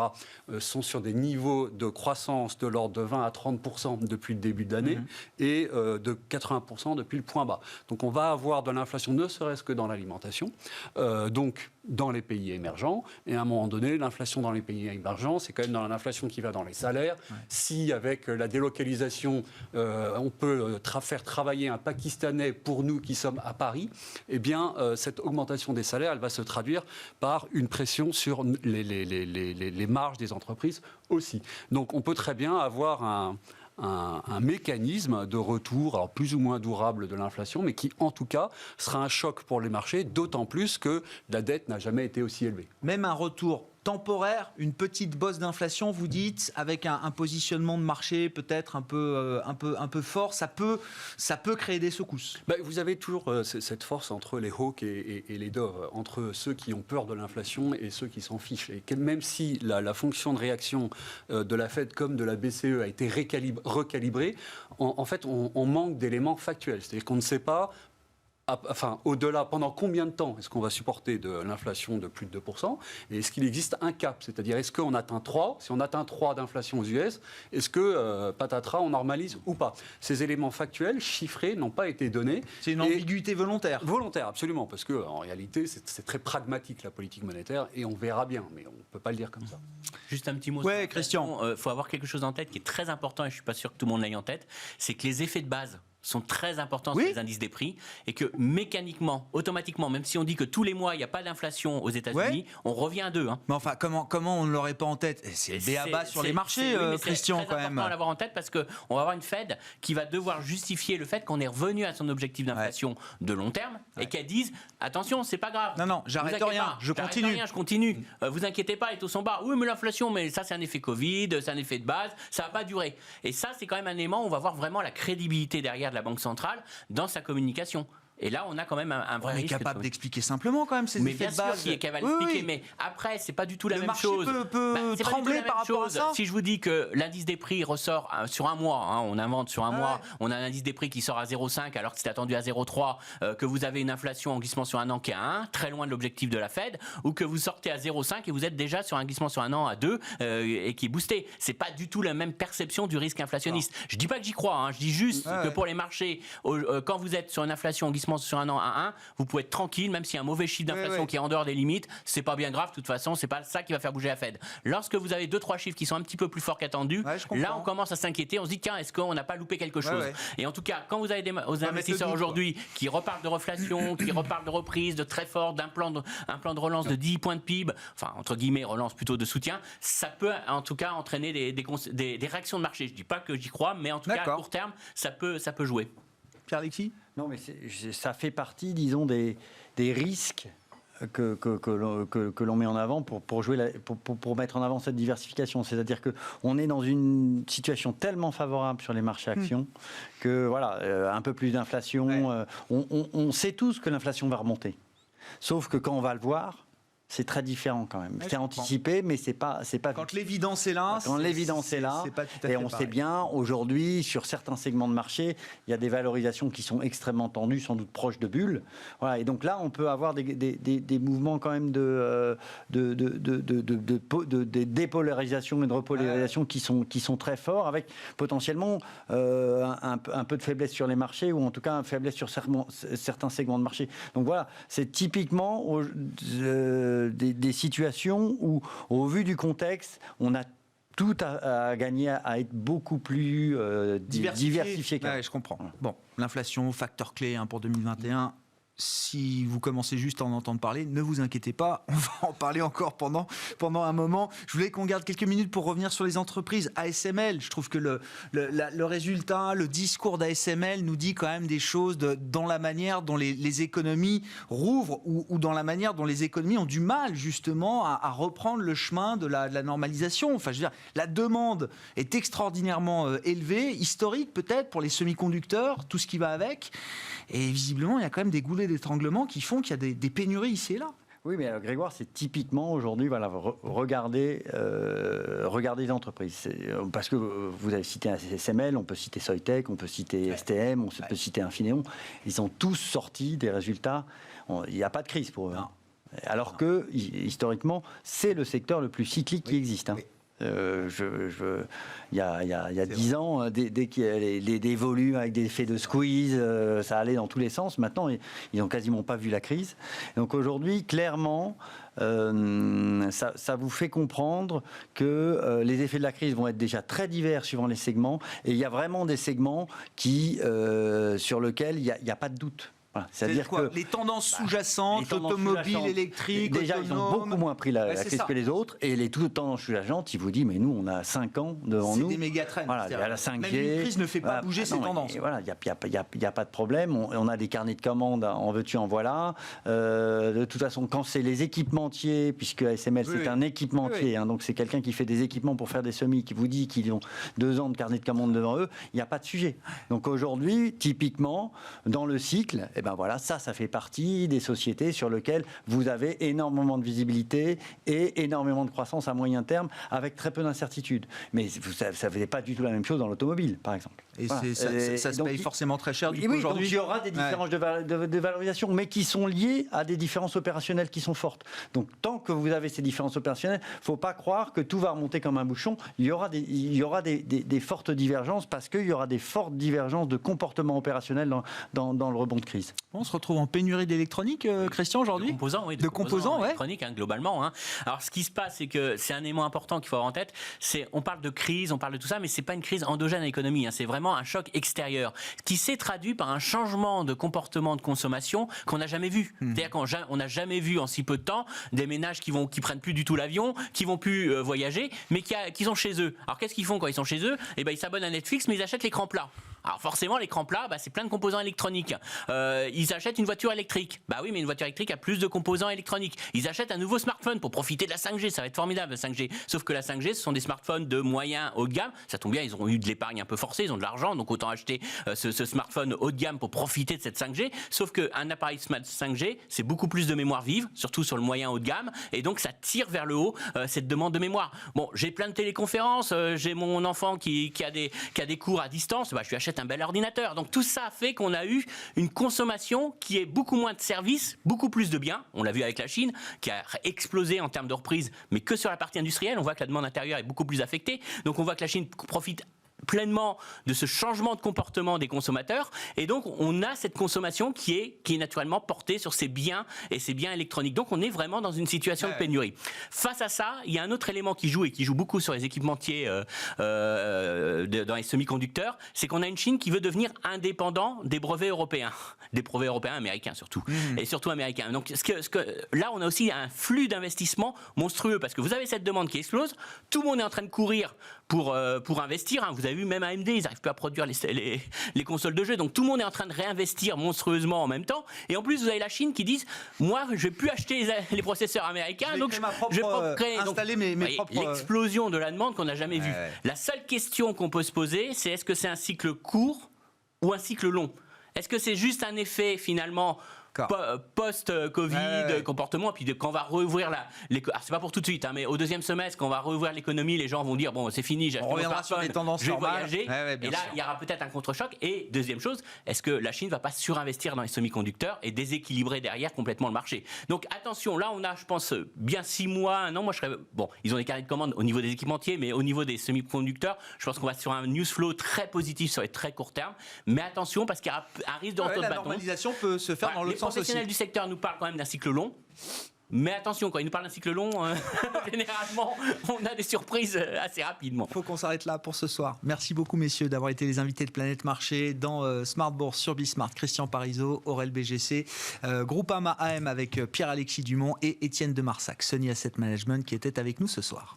sont sur des niveaux de croissance de l'ordre de 20 à 30% depuis le début de l'année et de 80% depuis le point bas. Donc on va avoir de l'inflation, ne serait-ce que dans l'alimentation, donc dans les pays émergents. Et à un moment donné, l'inflation dans les pays émergents, c'est quand même dans l'inflation qui va dans les salaires. Ouais. Si avec la délocalisation, on peut faire travailler un Pakistanais pour nous qui sommes à Paris, eh bien cette augmentation des salaires, elle va se traduire par une pression sur les marges des entreprises aussi. Donc on peut très bien avoir un mécanisme de retour, alors plus ou moins durable de l'inflation, mais qui en tout cas sera un choc pour les marchés, d'autant plus que la dette n'a jamais été aussi élevée. Même un retour temporaire, une petite bosse d'inflation, vous dites, avec un positionnement de marché peut-être un peu fort, ça peut créer des secousses. Vous avez toujours cette force entre les hawks et les doves, entre ceux qui ont peur de l'inflation et ceux qui s'en fichent. Et même si la fonction de réaction de la Fed comme de la BCE a été recalibrée, en fait, on manque d'éléments factuels. C'est-à-dire qu'on ne sait pas enfin, au-delà, pendant combien de temps est-ce qu'on va supporter de l'inflation de plus de 2% ? Et est-ce qu'il existe un cap ? C'est-à-dire, est-ce qu'on atteint 3 ? Si on atteint 3 d'inflation aux US, est-ce que, patatras, on normalise ou pas ? Ces éléments factuels, chiffrés, n'ont pas été donnés. C'est une ambiguïté volontaire. Volontaire, absolument, parce qu'en réalité, c'est très pragmatique, la politique monétaire, et on verra bien, mais on ne peut pas le dire comme ça. Juste un petit mot. Ouais, Christian. Il faut avoir quelque chose en tête qui est très important, et je ne suis pas sûr que tout le monde l'aille en tête, c'est que les effets de base sont très importants sur les indices des prix et que mécaniquement, automatiquement, même si on dit que tous les mois il n'y a pas d'inflation aux États-Unis, on revient à 2. Hein. Mais enfin, comment on ne l'aurait pas en tête ? C'est le b.a.-ba sur les marchés, Christian, quand même. C'est important à l'avoir en tête parce qu'on va avoir une Fed qui va devoir justifier le fait qu'on est revenu à son objectif d'inflation de long terme et qu'elle dise attention, c'est pas grave. Non, j'arrête rien, je continue. Vous inquiétez pas, les taux sont bas. Oui, mais l'inflation, mais ça c'est un effet Covid, c'est un effet de base, ça va pas durer. Et ça, c'est quand même un élément où on va voir vraiment la crédibilité derrière la Banque centrale dans sa communication. Et là, on a quand même un vrai risque. On est capable d'expliquer simplement quand même ces effets de base. Bien sûr qu'elle va l'expliquer, mais après, c'est pas du tout la même chose. Le marché peut trembler par rapport à ça. Si je vous dis que l'indice des prix ressort sur un mois, on invente sur un mois, on a un indice des prix qui sort à 0,5 alors que c'est attendu à 0,3, que vous avez une inflation en glissement sur un an qui est à 1, très loin de l'objectif de la Fed, ou que vous sortez à 0,5 et vous êtes déjà sur un glissement sur un an à 2 et qui est boosté. C'est pas du tout la même perception du risque inflationniste. Je dis pas que j'y crois, je dis juste que pour les marchés, quand vous êtes sur une inflation en glissement sur un an à 1, vous pouvez être tranquille, même s'il y a un mauvais chiffre d'inflation qui est en dehors des limites, c'est pas bien grave, de toute façon, c'est pas ça qui va faire bouger la Fed. Lorsque vous avez 2-3 chiffres qui sont un petit peu plus forts qu'attendus, là on commence à s'inquiéter, on se dit tiens, est-ce qu'on n'a pas loupé quelque chose ? Et en tout cas, quand vous avez des investisseurs aujourd'hui qui reparlent de reflation, qui reparlent de reprise, de très fort, d'un plan de relance de 10 points de PIB, enfin entre guillemets, relance plutôt de soutien, ça peut en tout cas entraîner des réactions de marché. Je dis pas que j'y crois, mais en tout cas à court terme, ça peut jouer. Pierre-Alexis ? Non, mais ça fait partie, disons, des risques que l'on met en avant pour mettre en avant cette diversification. C'est-à-dire qu'on est dans une situation tellement favorable sur les marchés actions que, voilà, un peu plus d'inflation. On sait tous que l'inflation va remonter. Sauf que quand on va le voir, c'est très différent quand même. C'est anticipé, mais c'est pas. Quand l'évidence est là, c'est pas tout à fait et on sait bien aujourd'hui sur certains segments de marché, il y a des valorisations qui sont extrêmement tendues, sans doute proches de bulles. Voilà. Et donc là, on peut avoir des mouvements quand même de dépolarisation et de repolarisation qui sont très forts, avec potentiellement un peu de faiblesse sur les marchés ou en tout cas une faiblesse sur certains segments de marché. Donc voilà, c'est typiquement des situations où, au vu du contexte, on a tout à gagner à être beaucoup plus diversifié. Ouais, je comprends. Bon, l'inflation, facteur clé pour 2021. Si vous commencez juste à en entendre parler, ne vous inquiétez pas, on va en parler encore pendant un moment. Je voulais qu'on garde quelques minutes pour revenir sur les entreprises. ASML, je trouve que le résultat, le discours d'ASML nous dit quand même des choses dans la manière dont les économies rouvrent ou dans la manière dont les économies ont du mal justement à reprendre le chemin de la normalisation. Enfin, je veux dire, la demande est extraordinairement élevée, historique peut-être pour les semi-conducteurs, tout ce qui va avec. Et visiblement, il y a quand même des goulets d'étranglement qui font qu'il y a des pénuries ici et là. Oui, mais alors, Grégoire, c'est typiquement aujourd'hui, voilà, regardez les entreprises. Parce que vous avez cité ASML, on peut citer Soitec, on peut citer STM, on peut citer Infineon. Ils ont tous sorti des résultats. Il n'y a pas de crise pour eux. Non. Alors que, historiquement, c'est le secteur le plus cyclique qui existe. Hein. Oui. Il y a 10 ans, dès qu'il y a des volumes avec des effets de squeeze, ça allait dans tous les sens. Maintenant, ils n'ont quasiment pas vu la crise. Donc aujourd'hui, clairement, ça vous fait comprendre que les effets de la crise vont être déjà très divers suivant les segments. Et il y a vraiment des segments sur lesquels il n'y a pas de doute. Voilà. C'est-à-dire que les tendances sous-jacentes, automobile, électrique, déjà autonome, ils ont beaucoup moins pris la crise que les autres, et les tendances sous-jacentes, ils vous disent mais nous on a 5 ans devant nous. C'est des méga trends. Voilà, il y a la 5G. Même une crise ne fait pas bouger ces tendances. Voilà, il n'y a pas de problème. On a des carnets de commandes, en veux-tu, en voilà. De toute façon, quand c'est les équipementiers, puisque ASML c'est un équipementier, donc c'est quelqu'un qui fait des équipements pour faire des semis, qui vous dit qu'ils ont 2 ans de carnet de commandes devant eux, il n'y a pas de sujet. Donc aujourd'hui, typiquement, dans le cycle, ben voilà, ça fait partie des sociétés sur lesquelles vous avez énormément de visibilité et énormément de croissance à moyen terme avec très peu d'incertitudes. Mais ça ne fait pas du tout la même chose dans l'automobile, par exemple. Et voilà. ça se paye forcément très cher du coup Oui, aujourd'hui. donc il y aura des différences de valorisation, mais qui sont liées à des différences opérationnelles qui sont fortes. Donc tant que vous avez ces différences opérationnelles, il ne faut pas croire que tout va remonter comme un bouchon. Il y aura des fortes divergences parce qu'il y aura des fortes divergences de comportement opérationnel dans le rebond de crise. On se retrouve en pénurie d'électronique, Christian, aujourd'hui. De composants, oui. De composants, ouais. Électroniques, globalement. Alors, ce qui se passe, c'est que c'est un élément important qu'il faut avoir en tête. On parle de crise, on parle de tout ça, mais c'est pas une crise endogène à l'économie. C'est vraiment un choc extérieur qui s'est traduit par un changement de comportement de consommation qu'on n'a jamais vu. C'est-à-dire qu'on n'a jamais vu en si peu de temps des ménages qui prennent plus du tout l'avion, qui vont plus voyager, mais qui sont chez eux. Alors, qu'est-ce qu'ils font quand ils sont chez eux ? Ils s'abonnent à Netflix, mais ils achètent l'écran plat. Alors forcément, l'écran plat, c'est plein de composants électroniques. Ils achètent une voiture électrique. Bah oui, mais une voiture électrique a plus de composants électroniques. Ils achètent un nouveau smartphone pour profiter de la 5G. Ça va être formidable, la 5G. Sauf que la 5G, ce sont des smartphones de moyen haut de gamme. Ça tombe bien, ils ont eu de l'épargne un peu forcée, ils ont de l'argent, donc autant acheter ce smartphone haut de gamme pour profiter de cette 5G. Sauf qu'un appareil 5G, c'est beaucoup plus de mémoire vive, surtout sur le moyen haut de gamme, et donc ça tire vers le haut cette demande de mémoire. Bon, j'ai plein de téléconférences, j'ai mon enfant qui a des cours à distance, je lui achète un bel ordinateur. Donc tout ça fait qu'on a eu une consommation qui est beaucoup moins de services, beaucoup plus de biens. On l'a vu avec la Chine, qui a explosé en termes de reprise, mais que sur la partie industrielle. On voit que la demande intérieure est beaucoup plus affectée. Donc on voit que la Chine profite pleinement de ce changement de comportement des consommateurs, et donc on a cette consommation qui est naturellement portée sur ces biens et ces biens électroniques. Donc on est vraiment dans une situation de pénurie. Face à ça, il y a un autre élément qui joue et qui joue beaucoup sur les équipementiers dans les semi-conducteurs, c'est qu'on a une Chine qui veut devenir indépendant des brevets européens, américains surtout, et surtout américains. Donc là on a aussi un flux d'investissement monstrueux parce que vous avez cette demande qui explose, tout le monde est en train de courir pour investir. Vous avez vu, même AMD, ils n'arrivent plus à produire les consoles de jeux. Donc tout le monde est en train de réinvestir monstrueusement en même temps. Et en plus, vous avez la Chine qui dit moi, je ne vais plus acheter les processeurs américains, donc je vais créer installer mes propres... L'explosion de la demande qu'on n'a jamais vue. La seule question qu'on peut se poser, c'est est-ce que c'est un cycle court ou un cycle long ? Est-ce que c'est juste un effet finalement post-Covid, comportement, et puis quand on va rouvrir c'est pas pour tout de suite, mais au deuxième semestre, quand on va rouvrir l'économie, les gens vont dire bon, c'est fini, j'ai acheté mon smartphone, sur les tendances je vais normales. voyager, et là, il y aura peut-être un contre-choc. Et deuxième chose, est-ce que la Chine va pas surinvestir dans les semi-conducteurs et déséquilibrer derrière complètement le marché ? Donc attention, là, on a, je pense, bien 6 mois, 1 an. Moi, ils ont des carnets de commandes au niveau des équipementiers, mais au niveau des semi-conducteurs, je pense qu'on va sur un news flow très positif sur les très court terme. Mais attention, parce qu'il y a un risque de retour de bâton. La normalisation peut se faire dans l'autre sens aussi. Les professionnels du secteur nous parlent quand même d'un cycle long. Mais attention, quand ils nous parlent d'un cycle long, généralement, on a des surprises assez rapidement. Il faut qu'on s'arrête là pour ce soir. Merci beaucoup, messieurs, d'avoir été les invités de Planète Marché dans Smart Bourse sur Bismart. Christian Parizeau, Aurel BGC, Groupama AM avec Pierre-Alexis Dumont et Étienne de Marsac, Sony Asset Management, qui étaient avec nous ce soir.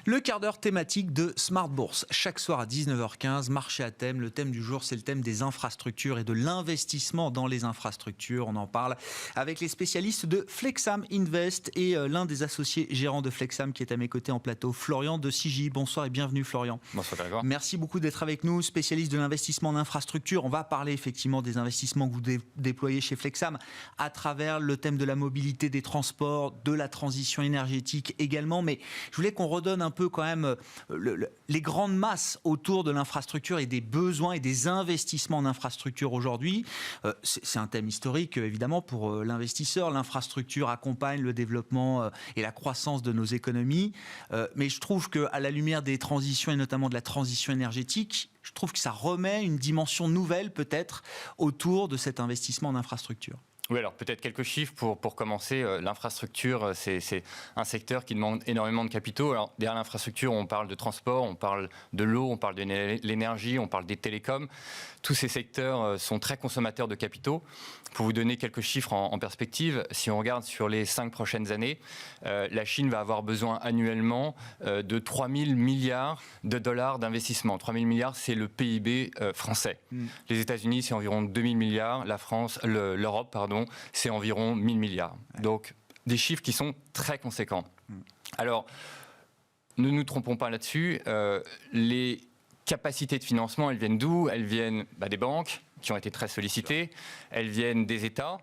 Le quart d'heure thématique de Smart Bourse. Chaque soir à 19h15, marché à thème. Le thème du jour, c'est le thème des infrastructures et de l'investissement dans les infrastructures. On en parle avec les spécialistes de Flexam Invest et l'un des associés gérants de Flexam qui est à mes côtés en plateau, Florian de CJ. Bonsoir et bienvenue, Florian. Bonsoir, Grégoire. Merci beaucoup d'être avec nous, spécialiste de l'investissement en infrastructure. On va parler effectivement des investissements que vous déployez chez Flexam à travers le thème de la mobilité, des transports, de la transition énergétique également. Mais je voulais qu'on redonne un peu quand même les grandes masses autour de l'infrastructure et des besoins et des investissements en infrastructure aujourd'hui. C'est un thème historique évidemment pour l'investisseur. L'infrastructure accompagne le développement et la croissance de nos économies. Mais je trouve qu'à la lumière des transitions et notamment de la transition énergétique, je trouve que ça remet une dimension nouvelle peut-être autour de cet investissement en infrastructure. Oui, alors peut-être quelques chiffres pour commencer. L'infrastructure, c'est un secteur qui demande énormément de capitaux. Alors derrière l'infrastructure, on parle de transport, on parle de l'eau, on parle de l'énergie, on parle des télécoms. Tous ces secteurs sont très consommateurs de capitaux. Pour vous donner quelques chiffres en perspective, si on regarde sur les 5 prochaines années, la Chine va avoir besoin annuellement de 3 000 milliards de dollars d'investissement. 3 000 milliards, c'est le PIB français. Les États-Unis, c'est environ 2 000 milliards. La France, l'Europe, c'est environ 1 000 milliards. Donc, des chiffres qui sont très conséquents. Alors, ne nous trompons pas là-dessus. Les capacités de financement, elles viennent d'où? Elles viennent des banques qui ont été très sollicitées. Elles viennent des États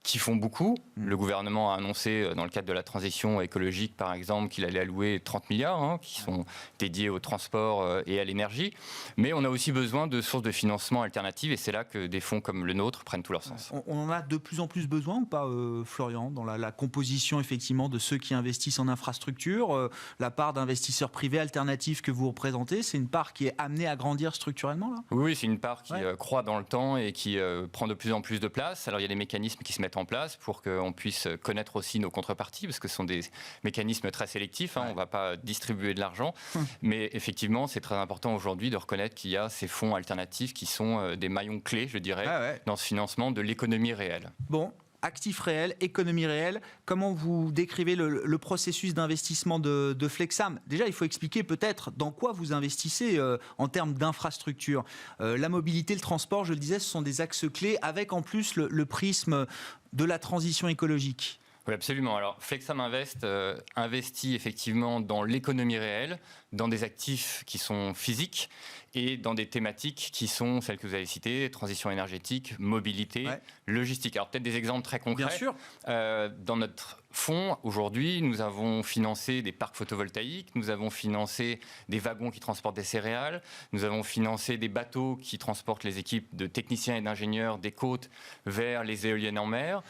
qui font beaucoup. Le gouvernement a annoncé, dans le cadre de la transition écologique, par exemple, qu'il allait allouer 30 milliards qui sont dédiés au transport et à l'énergie. Mais on a aussi besoin de sources de financement alternatives et c'est là que des fonds comme le nôtre prennent tout leur sens. On en a de plus en plus besoin ou pas, Florian, dans la composition effectivement de ceux qui investissent en infrastructure? La part d'investisseurs privés alternatifs que vous représentez, c'est une part qui est amenée à grandir structurellement là? Oui, c'est une part qui croît dans le temps et qui prend de plus en plus de place. Alors il y a des mécanismes qui se mettent en place pour qu'on puisse connaître aussi nos contreparties, parce que ce sont des mécanismes très sélectifs, on ne va pas distribuer de l'argent, mais effectivement c'est très important aujourd'hui de reconnaître qu'il y a ces fonds alternatifs qui sont des maillons clés, je dirais, dans ce financement de l'économie réelle. Bon. Actifs réels, économie réelle, comment vous décrivez le processus d'investissement de Flexam? Déjà, il faut expliquer peut-être dans quoi vous investissez en termes d'infrastructure. La mobilité, le transport, je le disais, ce sont des axes clés avec en plus le prisme de la transition écologique. Oui, absolument. Alors, Flexam Invest investit effectivement dans l'économie réelle, dans des actifs qui sont physiques et dans des thématiques qui sont celles que vous avez citées, transition énergétique, mobilité, logistique. Alors, peut-être des exemples très concrets. Bien sûr. Dans notre fonds, aujourd'hui, nous avons financé des parcs photovoltaïques, nous avons financé des wagons qui transportent des céréales, nous avons financé des bateaux qui transportent les équipes de techniciens et d'ingénieurs des côtes vers les éoliennes en mer.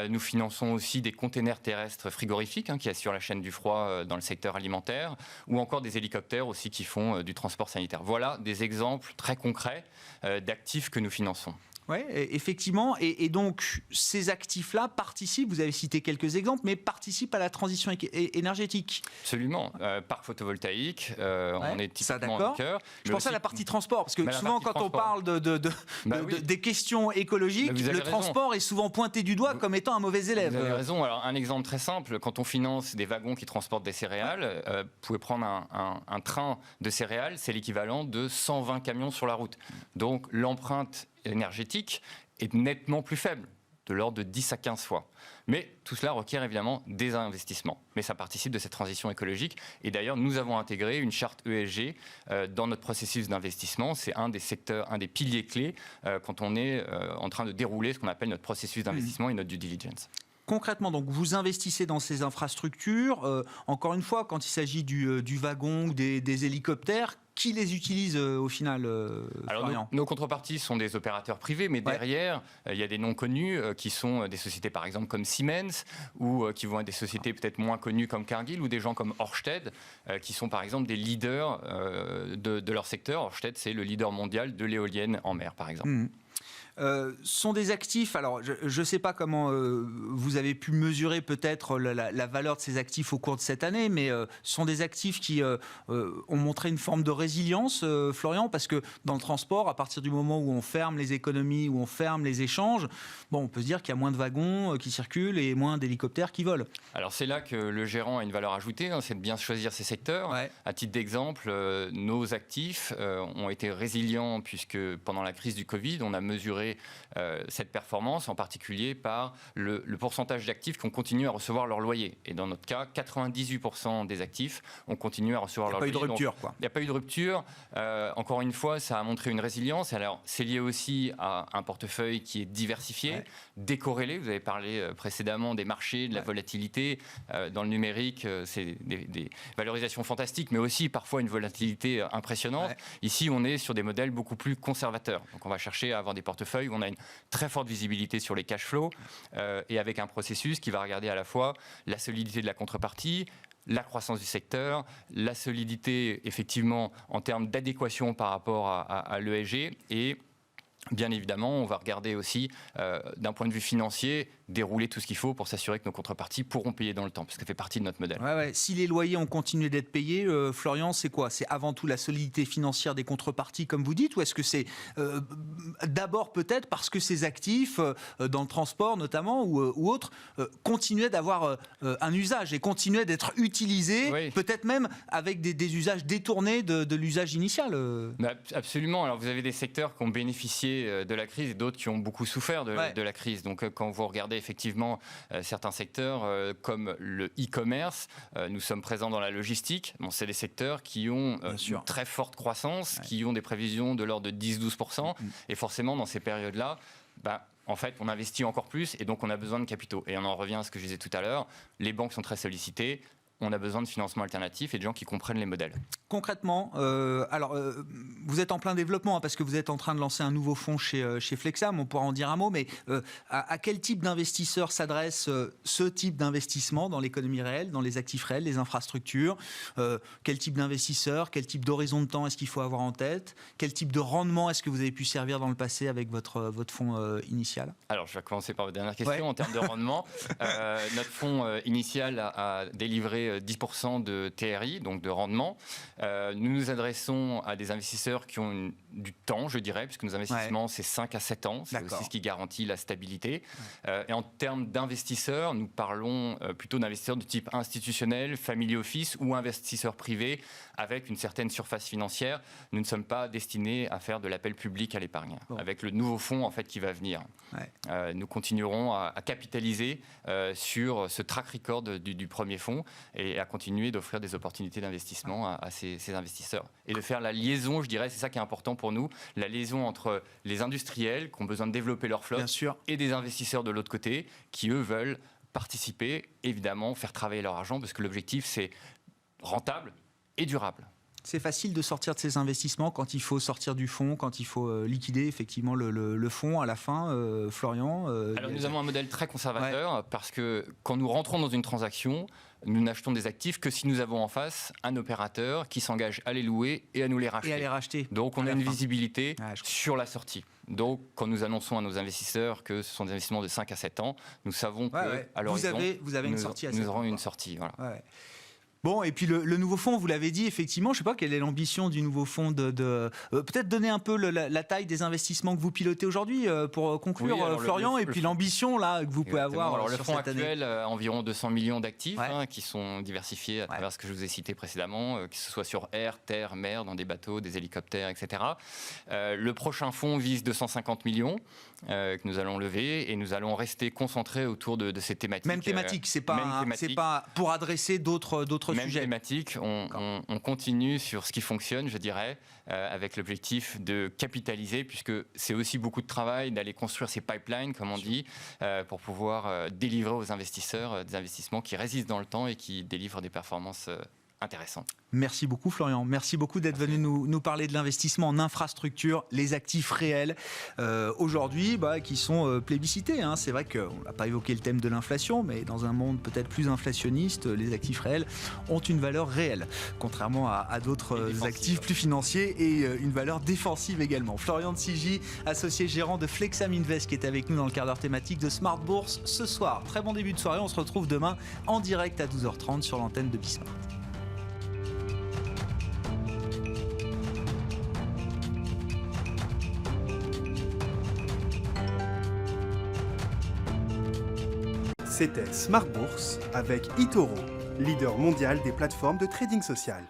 Nous finançons aussi des containers terrestres frigorifiques qui assurent la chaîne du froid dans le secteur alimentaire, ou encore des hélicoptères aussi qui font du transport sanitaire. Voilà des exemples très concrets d'actifs que nous finançons. Oui, effectivement. Et donc, ces actifs-là participent, vous avez cité quelques exemples, mais participent à la transition énergétique. Absolument. Parc photovoltaïque, on est typiquement au cœur. Je pensais à la partie transport, parce que souvent, quand on parle des questions écologiques, le transport est souvent pointé du doigt comme étant un mauvais élève. Vous avez raison. Alors, un exemple très simple, quand on finance des wagons qui transportent des céréales, vous pouvez prendre un train de céréales, c'est l'équivalent de 120 camions sur la route. Donc, l'empreinte énergétique est nettement plus faible, de l'ordre de 10 à 15 fois. Mais tout cela requiert évidemment des investissements. Mais ça participe de cette transition écologique. Et d'ailleurs, nous avons intégré une charte ESG dans notre processus d'investissement. C'est un des secteurs, un des piliers clés quand on est en train de dérouler ce qu'on appelle notre processus d'investissement et notre due diligence. Concrètement, donc, vous investissez dans ces infrastructures. Encore une fois, quand il s'agit du wagon ou des hélicoptères, qui les utilise au final, Alors, nos contreparties sont des opérateurs privés, mais derrière, il y a des noms connus qui sont des sociétés par exemple comme Siemens, ou qui vont être des sociétés peut-être moins connues comme Cargill, ou des gens comme Ørsted, qui sont par exemple des leaders de leur secteur. Ørsted, c'est le leader mondial de l'éolienne en mer, par exemple. Sont des actifs, alors je ne sais pas comment vous avez pu mesurer peut-être la valeur de ces actifs au cours de cette année, mais sont des actifs qui ont montré une forme de résilience, Florian, parce que dans le transport, à partir du moment où on ferme les économies, où on ferme les échanges, on peut se dire qu'il y a moins de wagons qui circulent et moins d'hélicoptères qui volent. Alors c'est là que le gérant a une valeur ajoutée, c'est de bien choisir ses secteurs. À titre d'exemple, nos actifs ont été résilients puisque pendant la crise du Covid, on a mesuré cette performance, en particulier par le pourcentage d'actifs qui ont continué à recevoir leur loyer. Et dans notre cas, 98% des actifs ont continué à recevoir leur loyer. Il n'y a pas eu de rupture, quoi. Il n'y a pas eu de rupture. Encore une fois, ça a montré une résilience. Alors, c'est lié aussi à un portefeuille qui est diversifié, décorrélé. Vous avez parlé précédemment des marchés, de la volatilité. Dans le numérique, c'est des valorisations fantastiques, mais aussi parfois une volatilité impressionnante. Ici, on est sur des modèles beaucoup plus conservateurs. Donc, on va chercher à avoir des portefeuilles où on a une très forte visibilité sur les cash flows et avec un processus qui va regarder à la fois la solidité de la contrepartie, la croissance du secteur, la solidité effectivement en termes d'adéquation par rapport à l'ESG et bien évidemment, on va regarder aussi d'un point de vue financier, dérouler tout ce qu'il faut pour s'assurer que nos contreparties pourront payer dans le temps, parce que ça fait partie de notre modèle. Si les loyers ont continué d'être payés, Florian, c'est quoi? C'est avant tout la solidité financière des contreparties, comme vous dites, ou est-ce que c'est d'abord peut-être parce que ces actifs, dans le transport notamment, ou autres, continuaient d'avoir un usage et continuaient d'être utilisés, peut-être même avec des usages détournés de l'usage initial Absolument. Alors vous avez des secteurs qui ont bénéficié bénéficié de la crise et d'autres qui ont beaucoup souffert de la crise. Donc quand vous regardez effectivement certains secteurs comme le e-commerce, nous sommes présents dans la logistique. Bon, c'est des secteurs qui ont une très forte croissance, qui ont des prévisions de l'ordre de 10-12%. Et forcément, dans ces périodes-là, en fait, on investit encore plus et donc on a besoin de capitaux. Et on en revient à ce que je disais tout à l'heure, les banques sont très sollicitées. On a besoin de financement alternatif et de gens qui comprennent les modèles. Concrètement, vous êtes en plein développement parce que vous êtes en train de lancer un nouveau fonds chez Flexam, on pourra en dire un mot, mais à quel type d'investisseurs s'adresse ce type d'investissement dans l'économie réelle, dans les actifs réels, les infrastructures? Quel type d'investisseurs, quel type d'horizon de temps est-ce qu'il faut avoir en tête? Quel type de rendement est-ce que vous avez pu servir dans le passé avec votre fonds initial? Alors, je vais commencer par votre dernière question. En termes de rendement, notre fonds initial a délivré 10% de TRI, donc de rendement. Nous nous adressons à des investisseurs qui ont du temps, je dirais, puisque nos investissements, c'est 5 à 7 ans. C'est aussi ce qui garantit la stabilité. Et en termes d'investisseurs, nous parlons plutôt d'investisseurs de type institutionnel, family office ou investisseurs privés avec une certaine surface financière. Nous ne sommes pas destinés à faire de l'appel public à l'épargne. Avec le nouveau fonds en fait, qui va venir. Nous continuerons à capitaliser sur ce track record du premier fonds et à continuer d'offrir des opportunités d'investissement à ces investisseurs. Et de faire la liaison, je dirais, c'est ça qui est important pour nous, la liaison entre les industriels qui ont besoin de développer leur flotte et des investisseurs de l'autre côté qui, eux, veulent participer, évidemment, faire travailler leur argent parce que l'objectif, c'est rentable et durable. C'est facile de sortir de ces investissements quand il faut sortir du fonds, quand il faut liquider effectivement le fonds à la fin, Florian Alors nous avons un modèle très conservateur parce que quand nous rentrons dans une transaction, nous n'achetons des actifs que si nous avons en face un opérateur qui s'engage à les louer et à nous les racheter. Et à les racheter. Donc on a une visibilité sur la sortie. Donc quand nous annonçons à nos investisseurs que ce sont des investissements de 5 à 7 ans, nous savons qu'à l'horizon, vous avez une sortie à nous aurons une sortie. Voilà. Bon, et puis le nouveau fonds, vous l'avez dit, effectivement, je ne sais pas quelle est l'ambition du nouveau fonds peut-être donner un peu la taille des investissements que vous pilotez aujourd'hui pour conclure, Florian, et puis l'ambition là, que vous pouvez avoir alors, sur le fonds cette actuel a environ 200 millions d'actifs qui sont diversifiés à travers ce que je vous ai cité précédemment, que ce soit sur air, terre, mer, dans des bateaux, des hélicoptères, etc. Le prochain fonds vise 250 millions que nous allons lever et nous allons rester concentrés autour de ces thématiques. Même thématique, c'est pas pour adresser d'autres même thématique, on continue sur ce qui fonctionne, je dirais, avec l'objectif de capitaliser, puisque c'est aussi beaucoup de travail d'aller construire ces pipelines, comme on dit, pour pouvoir délivrer aux investisseurs des investissements qui résistent dans le temps et qui délivrent des performances intéressant. Merci beaucoup Florian, merci beaucoup d'être venu nous parler de l'investissement en infrastructure, les actifs réels aujourd'hui qui sont plébiscités. C'est vrai qu'on n'a pas évoqué le thème de l'inflation, mais dans un monde peut-être plus inflationniste, les actifs réels ont une valeur réelle, contrairement à d'autres actifs plus financiers et une valeur défensive également. Florian Tsiggy, associé gérant de Flexam Invest, qui est avec nous dans le quart d'heure thématique de Smart Bourse ce soir. Très bon début de soirée, on se retrouve demain en direct à 12h30 sur l'antenne de Bismart. C'était Smart Bourse avec eToro, leader mondial des plateformes de trading social.